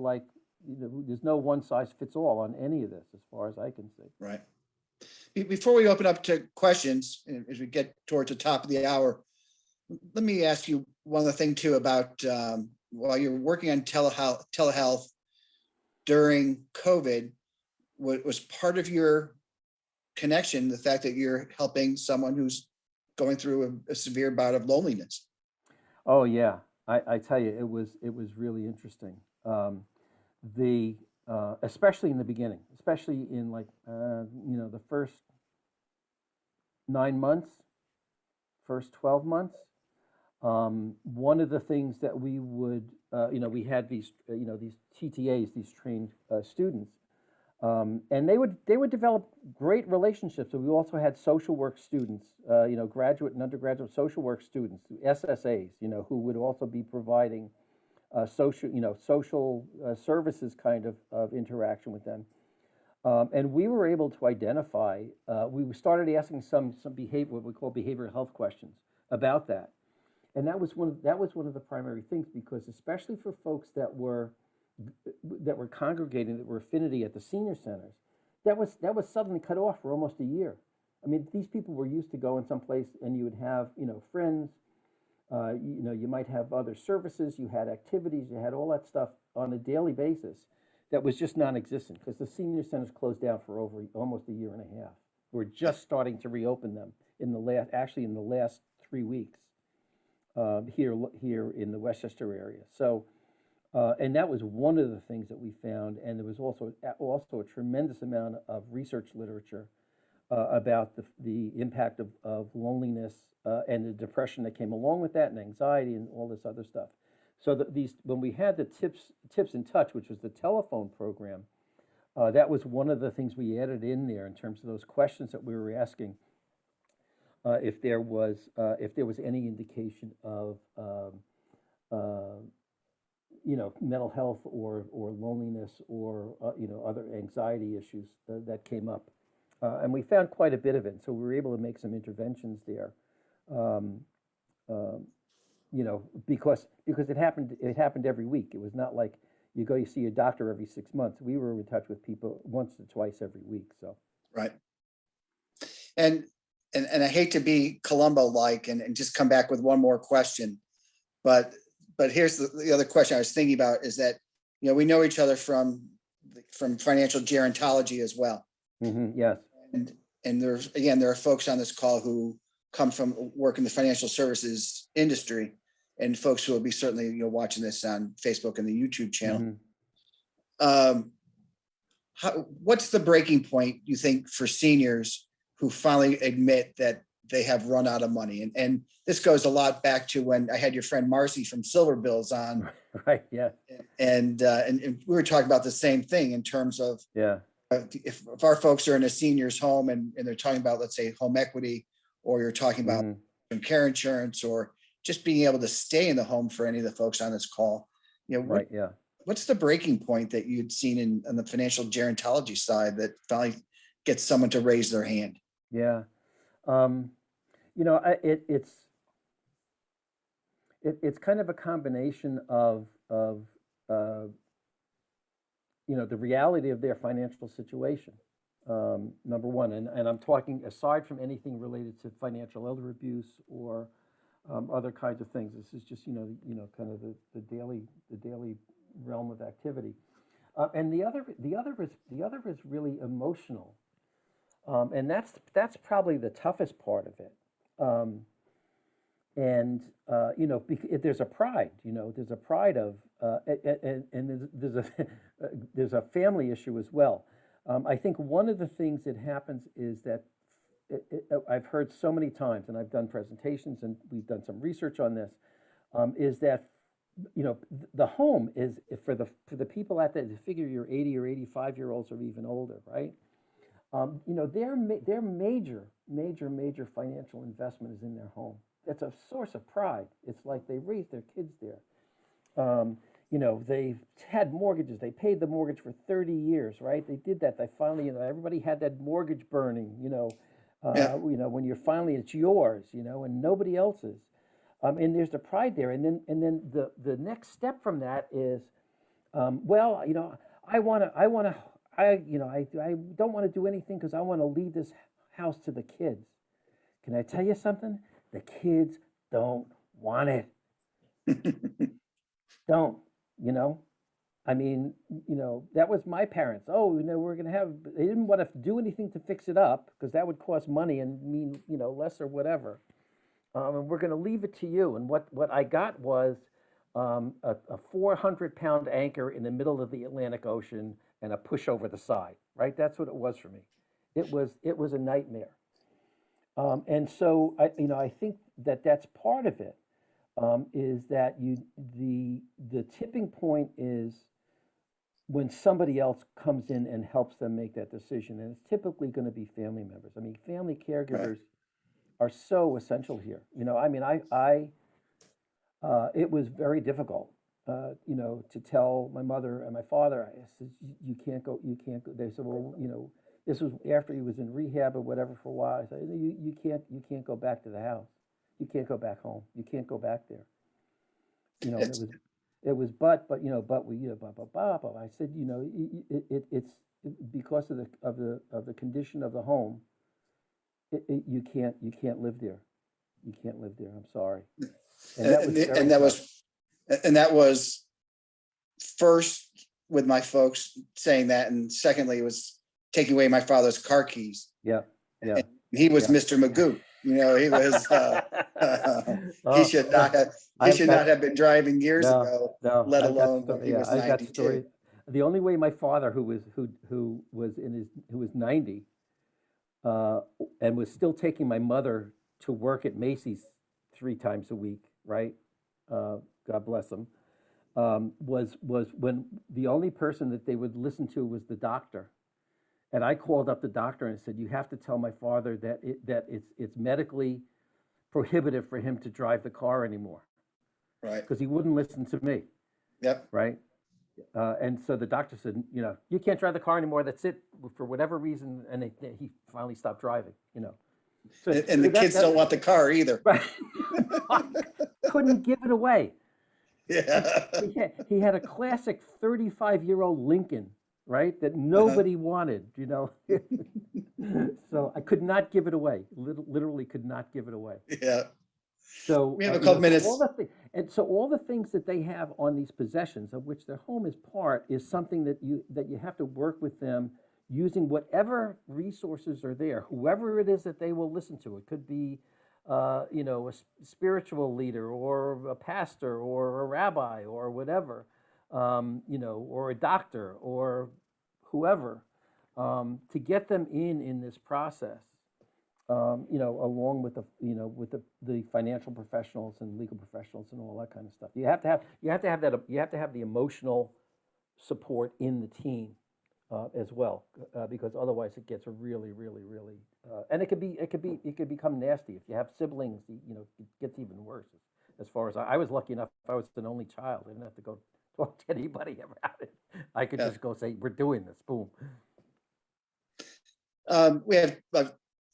one size fits all on any of this, as far as I can see. Right. Before we open up to questions, as we get towards the top of the hour, let me ask you one other thing too about while you're working on telehealth during COVID, was part of your connection the fact that you're helping someone who's going through a severe bout of loneliness? Oh yeah, I tell you, it was really interesting. Especially in the beginning, especially in the first 9 months, first 12 months. One of the things that we would, we had these TTAs, these trained students, and they would develop great relationships. So we also had social work students, graduate and undergraduate social work students, SSAs, who would also be providing social services kind of interaction with them. And we were able to identify, we started asking some behavior, what we call behavioral health questions about that. And that was one of the primary things, because especially for folks that were congregating, that were affinity at the senior centers, that was suddenly cut off for almost a year. I mean, these people were used to going someplace and you would have, friends, you might have other services, you had activities, you had all that stuff on a daily basis that was just non-existent, because the senior centers closed down for almost a year and a half. We're just starting to reopen them in the last 3 weeks here in the Westchester area. So, and that was one of the things that we found, and there was also a tremendous amount of research literature about the impact of loneliness and the depression that came along with that, and anxiety and all this other stuff. So when we had the Tips in Touch, which was the telephone program, that was one of the things we added in there in terms of those questions that we were asking. If there was any indication of mental health or loneliness or other anxiety issues that came up, and we found quite a bit of it. So we were able to make some interventions there, because it happened every week. It was not like you see a doctor every 6 months. We were in touch with people once or twice every week. So right. And I hate to be Columbo-like and just come back with one more question, but here's the other question I was thinking about, is that, we know each other from Financial Gerontology as well. Mm-hmm, yes. And there are folks on this call who come from work in the financial services industry, and folks who will be certainly, watching this on Facebook and the YouTube channel. Mm-hmm. What's the breaking point, you think, for seniors who finally admit that they have run out of money? And this goes a lot back to when I had your friend Marcy from Silver Bills on. Right. Yeah. And we were talking about the same thing in terms of, if our folks are in a senior's home and they're talking about, let's say, home equity, or you're talking about care insurance, or just being able to stay in the home for any of the folks on this call, Right, yeah. what's the breaking point that you'd seen on the financial gerontology side that finally gets someone to raise their hand? Yeah. It's kind of a combination of the reality of their financial situation. Number one, and I'm talking aside from anything related to financial elder abuse or other kinds of things. This is just kind of the daily realm of activity. And the other is really emotional, and that's probably the toughest part of it. There's a pride, there's a pride of, and there's a family issue as well. I think one of the things that happens is that I've heard so many times, and I've done presentations and we've done some research on this, is that the home is for the people out there. Figure you're 80 or 85-year-olds or even older, right? Their major financial investment is in their home. It's a source of pride. It's like they raised their kids there. They've had mortgages. They paid the mortgage for 30 years, right? They did that. They finally, everybody had that mortgage burning, when you're finally, it's yours, and nobody else's. And there's the pride there. And then the next step from that is, I don't want to do anything because I want to leave this house to the kids. Can I tell you something? The kids don't want it. Don't, that was my parents. Oh, they didn't want to do anything to fix it up because that would cost money and mean, less or whatever. And we're going to leave it to you. And what I got was a 400-pound anchor in the middle of the Atlantic Ocean and a push over the side, right? That's what it was for me. It was a nightmare. And so I think that's part of it, is that the tipping point is when somebody else comes in and helps them make that decision, and it's typically going to be family members. I mean, family caregivers are so essential here. It was very difficult, to tell my mother and my father. I said, you can't go. They said, well, this was after he was in rehab or whatever for a while. I said, you can't go back to the house. You can't go back home. You can't go back there. It was but we I said, it's because of the condition of the home. You can't live there. You can't live there. I'm sorry. And that was first with my folks saying that, and secondly, it was taking away my father's car keys. Yeah. And he was Mr. Magoo. He was. He should not have been driving years ago. No, let alone when he was 92. The only way my father, who was 90, and was still taking my mother to work at Macy's 3 times a week, right? God bless him. Was when the only person that they would listen to was the doctor. And I called up the doctor and said, you have to tell my father that it's medically prohibitive for him to drive the car anymore. Right. Because he wouldn't listen to me. Yep. Right. And so the doctor said, you can't drive the car anymore. That's it, for whatever reason. And he finally stopped driving, So, and the kids don't want the car either. Right. Couldn't give it away. Yeah. He had a classic 35-year-old Lincoln, right? That nobody wanted, So I could not give it away. Literally could not give it away. Yeah. So we have a couple minutes. So all the things that they have on these possessions, of which their home is part, is something that you have to work with them using whatever resources are there, whoever it is that they will listen to. It could be, a spiritual leader or a pastor or a rabbi or whatever, or a doctor or whoever, to get them in this process. Along with the financial professionals and legal professionals and all that kind of stuff. You have to have the emotional support in the team. as well, because otherwise it gets really, really, really, and it could become nasty if you have siblings. It gets even worse. As far as I was lucky enough, I was an only child. I didn't have to go talk to anybody about it. I could Yeah. just go say, "We're doing this." Boom. We have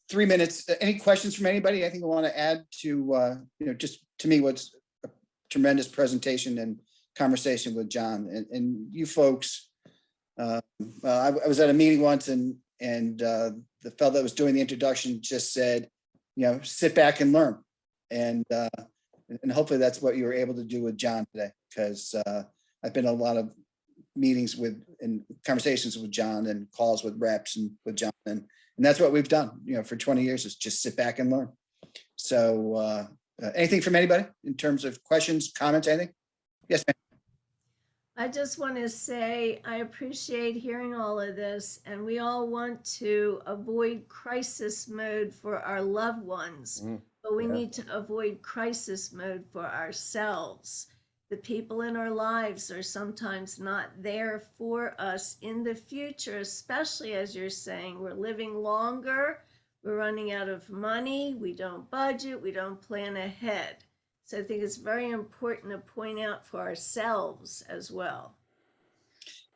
3 minutes. Any questions from anybody? Anything you want to add to, just to me, what's a tremendous presentation and conversation with John and you folks. I was at a meeting once and the fellow that was doing the introduction just said, sit back and learn. And hopefully that's what you were able to do with John today, because I've been in a lot of meetings and conversations with John and calls with reps and with John. And that's what we've done, for 20 years, is just sit back and learn. So anything from anybody in terms of questions, comments, anything? Yes, ma'am. I just want to say I appreciate hearing all of this, and we all want to avoid crisis mode for our loved ones, but we need to avoid crisis mode for ourselves. The people in our lives are sometimes not there for us in the future, especially as you're saying, we're living longer, we're running out of money, we don't budget, we don't plan ahead. So I think it's very important to point out for ourselves as well.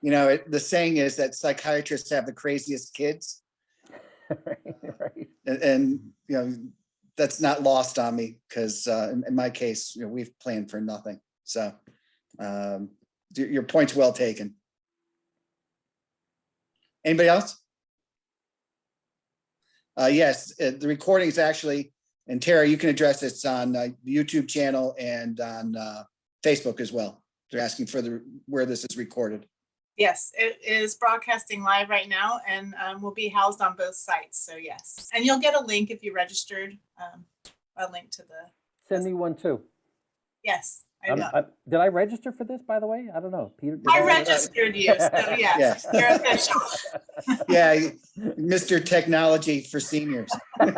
The saying is that psychiatrists have the craziest kids. Right. And that's not lost on me, because in my case, we've planned for nothing. So your point's well taken. Anybody else? Yes, the recording is actually, and Tara, you can address this on the YouTube channel and on Facebook as well. They're asking for where this is recorded. Yes, it is broadcasting live right now and will be housed on both sites. So yes, and you'll get a link if you registered, a link to the. Send me one too. Yes, I will. Did I register for this, by the way? I don't know, Peter. I registered you, so yes, you're official. Yeah, Mr. Technology for seniors. I'm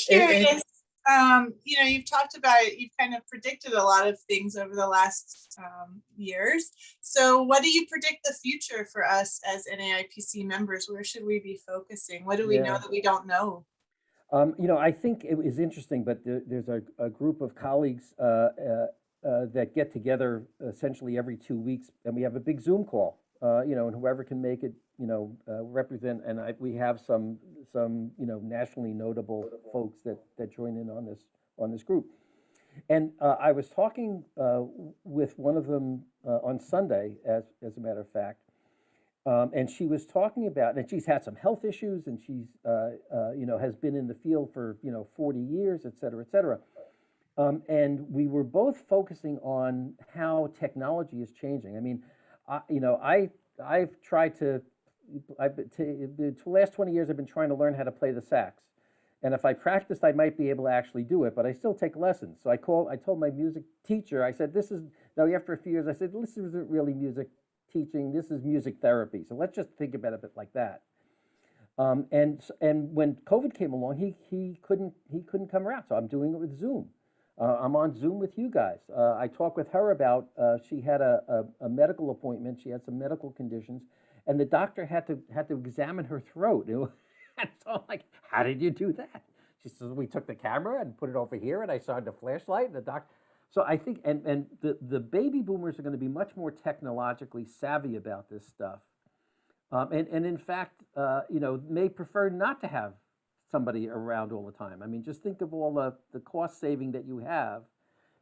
curious. You've talked about it. You've kind of predicted a lot of things over the last years. So what do you predict the future for us as NAIPC members? Where should we be focusing? What do we know that we don't know? I think it was interesting, but there's a group of colleagues that get together essentially every 2 weeks, and we have a big Zoom call, and whoever can make it, represent, and we have some nationally notable folks that join in on this group. And I was talking with one of them on Sunday, as a matter of fact, and she was talking about, and she's had some health issues, and she's has been in the field for 40 years, et cetera, et cetera. And we were both focusing on how technology is changing. I mean, I've tried to. The last 20 years, I've been trying to learn how to play the sax, and if I practiced, I might be able to actually do it. But I still take lessons. So I told my music teacher. I said, "This is now." After a few years, I said, "This isn't really music teaching. This is music therapy. So let's just think about it like that." And when COVID came along, he couldn't come around. So I'm doing it with Zoom. I'm on Zoom with you guys. I talked with her about she had a medical appointment. She had some medical conditions, and the doctor had to examine her throat. And so I'm like, "How did you do that?" She says, "We took the camera and put it over here, and I saw the flashlight." And the doctor. So I think, and the baby boomers are going to be much more technologically savvy about this stuff, and in fact, may prefer not to have somebody around all the time. I mean, just think of all the cost saving that you have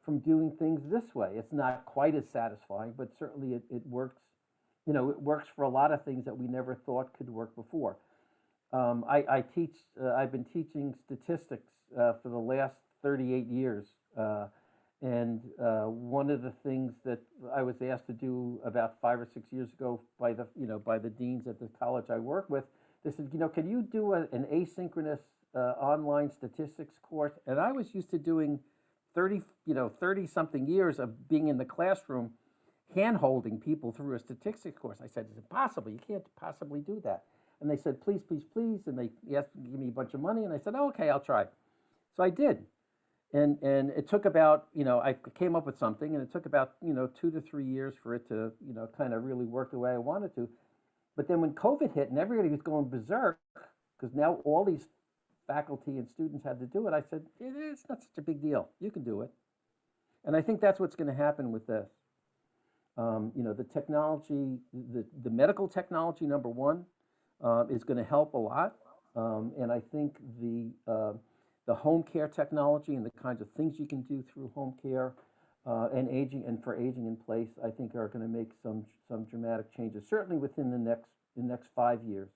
from doing things this way. It's not quite as satisfying, but certainly it works. It works for a lot of things that we never thought could work before. I teach. I've been teaching statistics for the last 38 years. And one of the things that I was asked to do about 5 or 6 years ago by the deans at the college I work with, they said, "Can you do an asynchronous online statistics course?" And I was used to doing 30 something years of being in the classroom, hand-holding people through a statistics course. I said, "It's impossible. You can't possibly do that." And they said, "Please, please, please." And they asked me to give me a bunch of money. And I said, "Oh, okay, I'll try." So I did. And it took about, I came up with something, and it took about, 2 to 3 years for it to, kind of really work the way I wanted to. But then when COVID hit and everybody was going berserk, because now all these faculty and students had to do it, I said, it's not such a big deal. You can do it. And I think that's what's going to happen with this. The technology, the medical technology, number one, is going to help a lot. And I think the home care technology and the kinds of things you can do through home care and for aging in place, I think are going to make some dramatic changes, certainly within the next 5 years.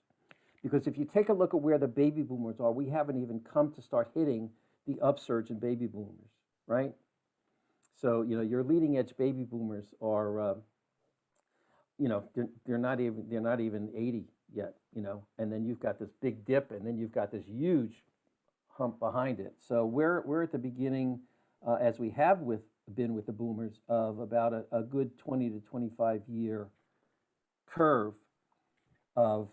Because if you take a look at where the baby boomers are, we haven't even come to start hitting the upsurge in baby boomers, right? So, your leading edge baby boomers are, they're not even 80 yet, and then you've got this big dip, and then you've got this huge hump behind it. So we're at the beginning, as we have been with the boomers, of about a good 20 to 25 year curve of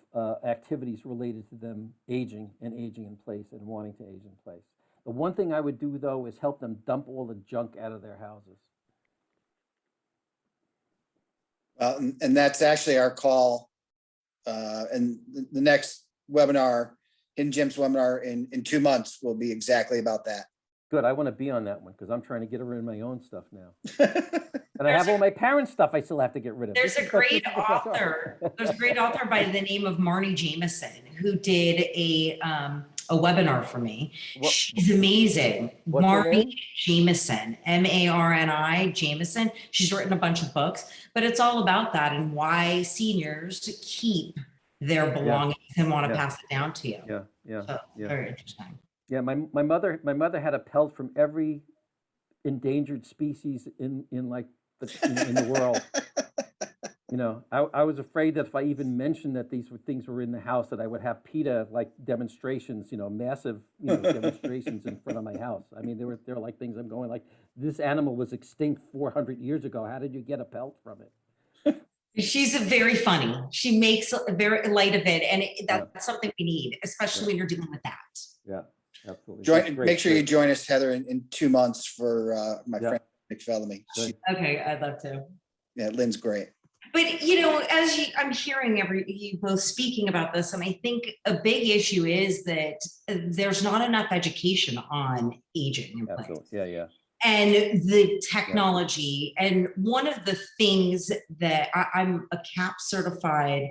activities related to them aging in place and wanting to age in place. The one thing I would do, though, is help them dump all the junk out of their houses. And that's actually our call. And the next webinar, Hidden Gems webinar in 2 months, will be exactly about that. Good. I want to be on that one because I'm trying to get rid of my own stuff now. And I have all my parents' stuff I still have to get rid of. There's a great author. There's a great author by the name of Marnie Jameson who did a webinar for me. She's amazing. Marnie Jameson, M-A-R-N-I, Jameson. She's written a bunch of books, but it's all about that and why seniors keep their belongings and want to pass it down to you. So, very interesting. Yeah, my mother had a pelt from every endangered species in the world. I was afraid that if I even mentioned that these things were in the house, that I would have PETA demonstrations, massive demonstrations in front of my house. I mean, there were like things I'm going like, this animal was extinct 400 years ago. How did you get a pelt from it? She's very funny. She makes a very light of it, and that's something we need, especially when you're dealing with that. Yeah, absolutely. Make sure you join us, Heather, in 2 months for my friend McPhellamy. Okay, I'd love to. Yeah, Lynn's great. But as I'm hearing you both speaking about this, and I think a big issue is that there's not enough education on aging in place. Absolutely. Yeah. And the technology. And one of the things that I'm a CAP certified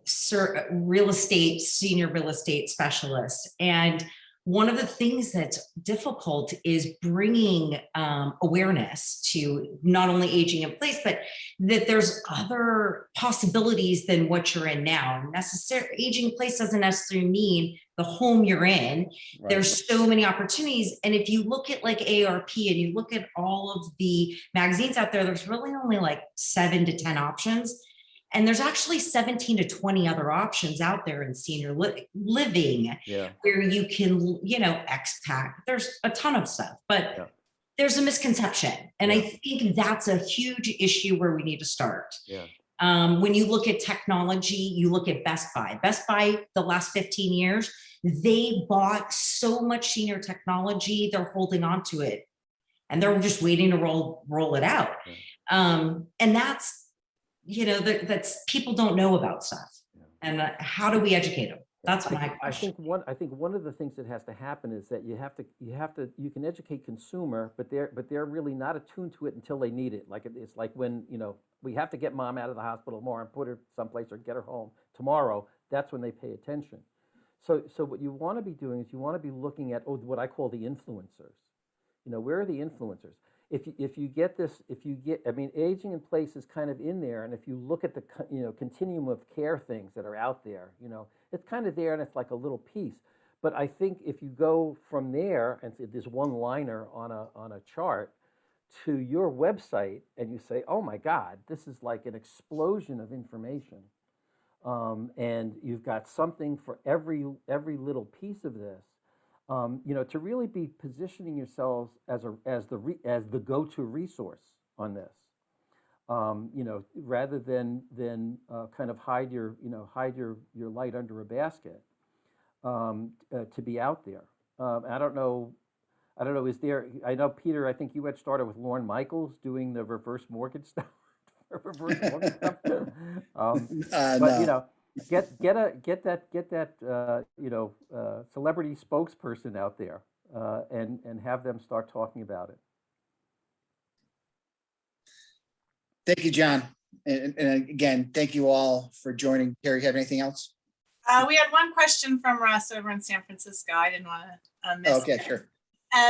senior real estate specialist. And one of the things that's difficult is bringing awareness to not only aging in place, but that there's other possibilities than what you're in now. Aging in place doesn't necessarily mean the home you're in. Right. There's so many opportunities. And if you look at like AARP and you look at all of the magazines out there, there's really only like 7 to 10 options. And there's actually 17 to 20 other options out there in senior living where you can, expat. There's a ton of stuff, but there's a misconception. And I think that's a huge issue where we need to start. When you look at technology, you look at Best Buy. Best Buy, the last 15 years, they bought so much senior technology, they're holding on to it. And they're just waiting to roll it out. And that's, that's people don't know about stuff, and how do we educate them? That's my question. I think one of the things that has to happen is that you can educate consumer, but they're really not attuned to it until they need it. Like it's like when we have to get mom out of the hospital tomorrow and put her someplace or get her home tomorrow. That's when they pay attention. So what you want to be doing is you want to be looking at what I call the influencers. Where are the influencers? If you get, aging in place is kind of in there, and if you look at the continuum of care things that are out there, it's kind of there, and it's like a little piece. But I think if you go from there and there's one liner on a chart to your website, and you say, oh my God, this is like an explosion of information, and you've got something for every little piece of this. To really be positioning yourselves as the go-to resource on this, rather than kind of hide your light under a basket, to be out there. I don't know I don't know, is there, I know, Peter, I think you had started with Lorne Michaels doing the reverse mortgage stuff. Reverse mortgage stuff. But, you No. know, get that celebrity spokesperson out there and have them start talking about it. Thank you, John. And again, thank you all for joining. Terry, you have anything else? We had one question from Russ over in San Francisco. I didn't want to miss Okay, it. sure.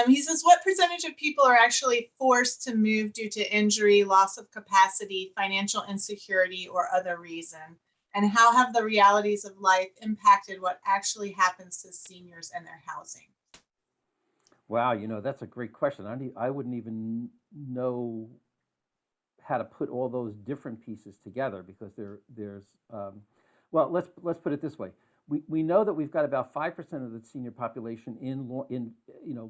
He says, what percentage of people are actually forced to move due to injury, loss of capacity, financial insecurity, or other reason? And how have the realities of life impacted what actually happens to seniors and their housing? Wow, you know, that's a great question. I wouldn't even know how to put all those different pieces together, because there's well, let's put it this way. We know that we've got about 5% of the senior population in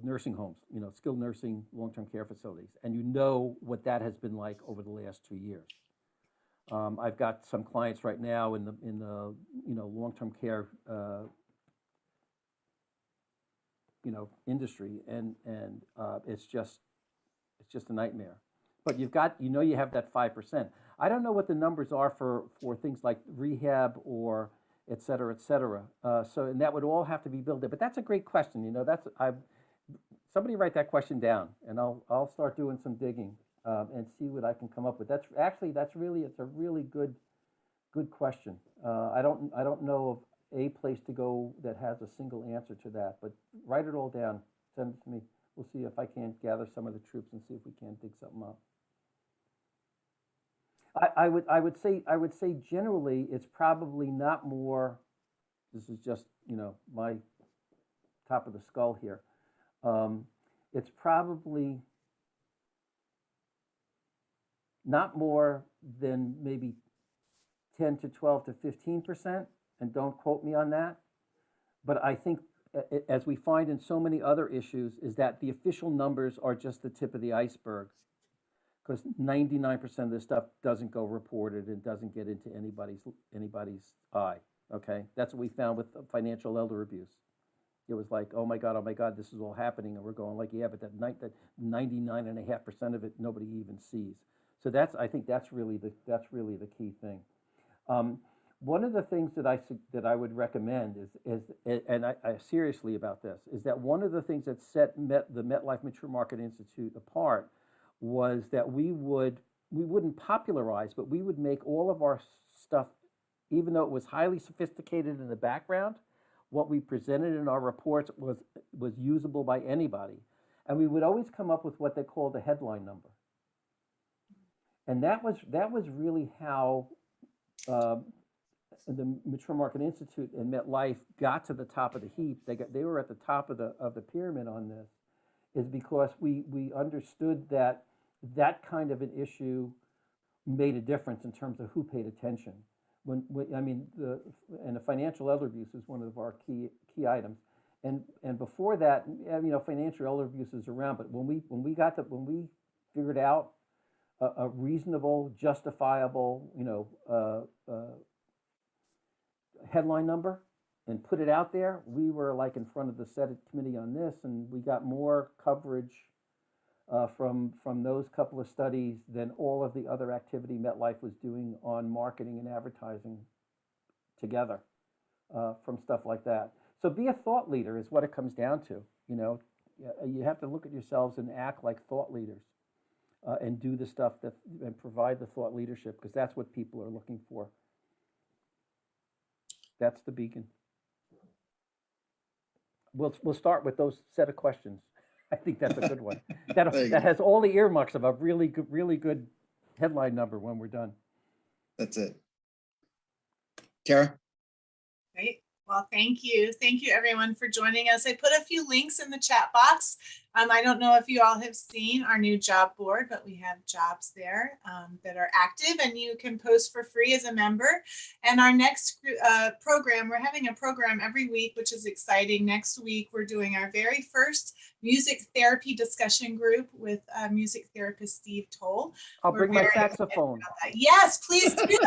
nursing homes, skilled nursing, long-term care facilities, and you know what that has been like over the last 2 years. I've got some clients right now in the long-term care industry, and it's just a nightmare. But you have that 5%. I don't know what the numbers are for things like rehab or et cetera, et cetera. And that would all have to be built in. But that's a great question. Somebody write that question down, and I'll start doing some digging and see what I can come up with. It's a really good question. I don't know of a place to go that has a single answer to that, but write it all down, send it to me. We'll see if I can't gather some of the troops and see if we can't dig something up. I would say generally it's probably not more. This is just my top of the skull here. It's probably not more than maybe 10 to 12 to 15%, and don't quote me on that. But I think, as we find in so many other issues, is that the official numbers are just the tip of the iceberg, because 99% of this stuff doesn't go reported and doesn't get into anybody's eye. Okay, that's what we found with financial elder abuse. It was like, oh my God, this is all happening, and we're going like, yeah, but that 99.5% of it nobody even sees. So I think that's really the key thing. One of the things that I would recommend is and I seriously about this, is that one of the things that set the MetLife Mature Market Institute apart was that we wouldn't popularize, but we would make all of our stuff, even though it was highly sophisticated in the background, what we presented in our reports was usable by anybody. And we would always come up with what they called a headline number. And that was really how the Mature Market Institute and MetLife got to the top of the heap. They were at the top of the pyramid on this, is because we understood that kind of an issue made a difference in terms of who paid attention. And the financial elder abuse is one of our key items. And before that, financial elder abuse is around. But when we figured out a reasonable, justifiable, headline number and put it out there, we were like in front of the Senate committee on this, and we got more coverage from those couple of studies than all of the other activity MetLife was doing on marketing and advertising together from stuff like that. So be a thought leader is what it comes down to. You have to look at yourselves and act like thought leaders and do the stuff and provide the thought leadership, because that's what people are looking for. That's the beacon. We'll start with those set of questions. I think that's a good one. That has all the earmarks of a really good headline number when we're done. That's it. Tara? Great. Well, thank you. Thank you, everyone, for joining us. I put a few links in the chat box. I don't know if you all have seen our new job board, but we have jobs there that are active, and you can post for free as a member. And our next program, we're having a program every week, which is exciting. Next week, we're doing our very first music therapy discussion group with music therapist Steve Toll. I'll bring my saxophone. Yes, please do.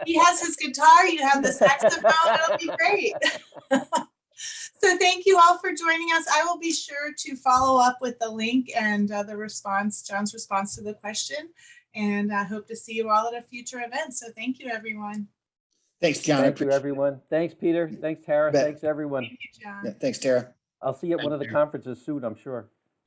He has his guitar, you have the saxophone, it'll be great. So thank you all for joining us. I will be sure to follow up with the link and the response, John's response to the question. And I hope to see you all at a future event. So thank you, everyone. Thanks, John. Thank you, everyone. Thanks, Peter. Thanks, Tara. Bet. Thanks, everyone. Thank you, John. Yeah, thanks, Tara. I'll see you at one of the Thank you. conferences soon, I'm sure.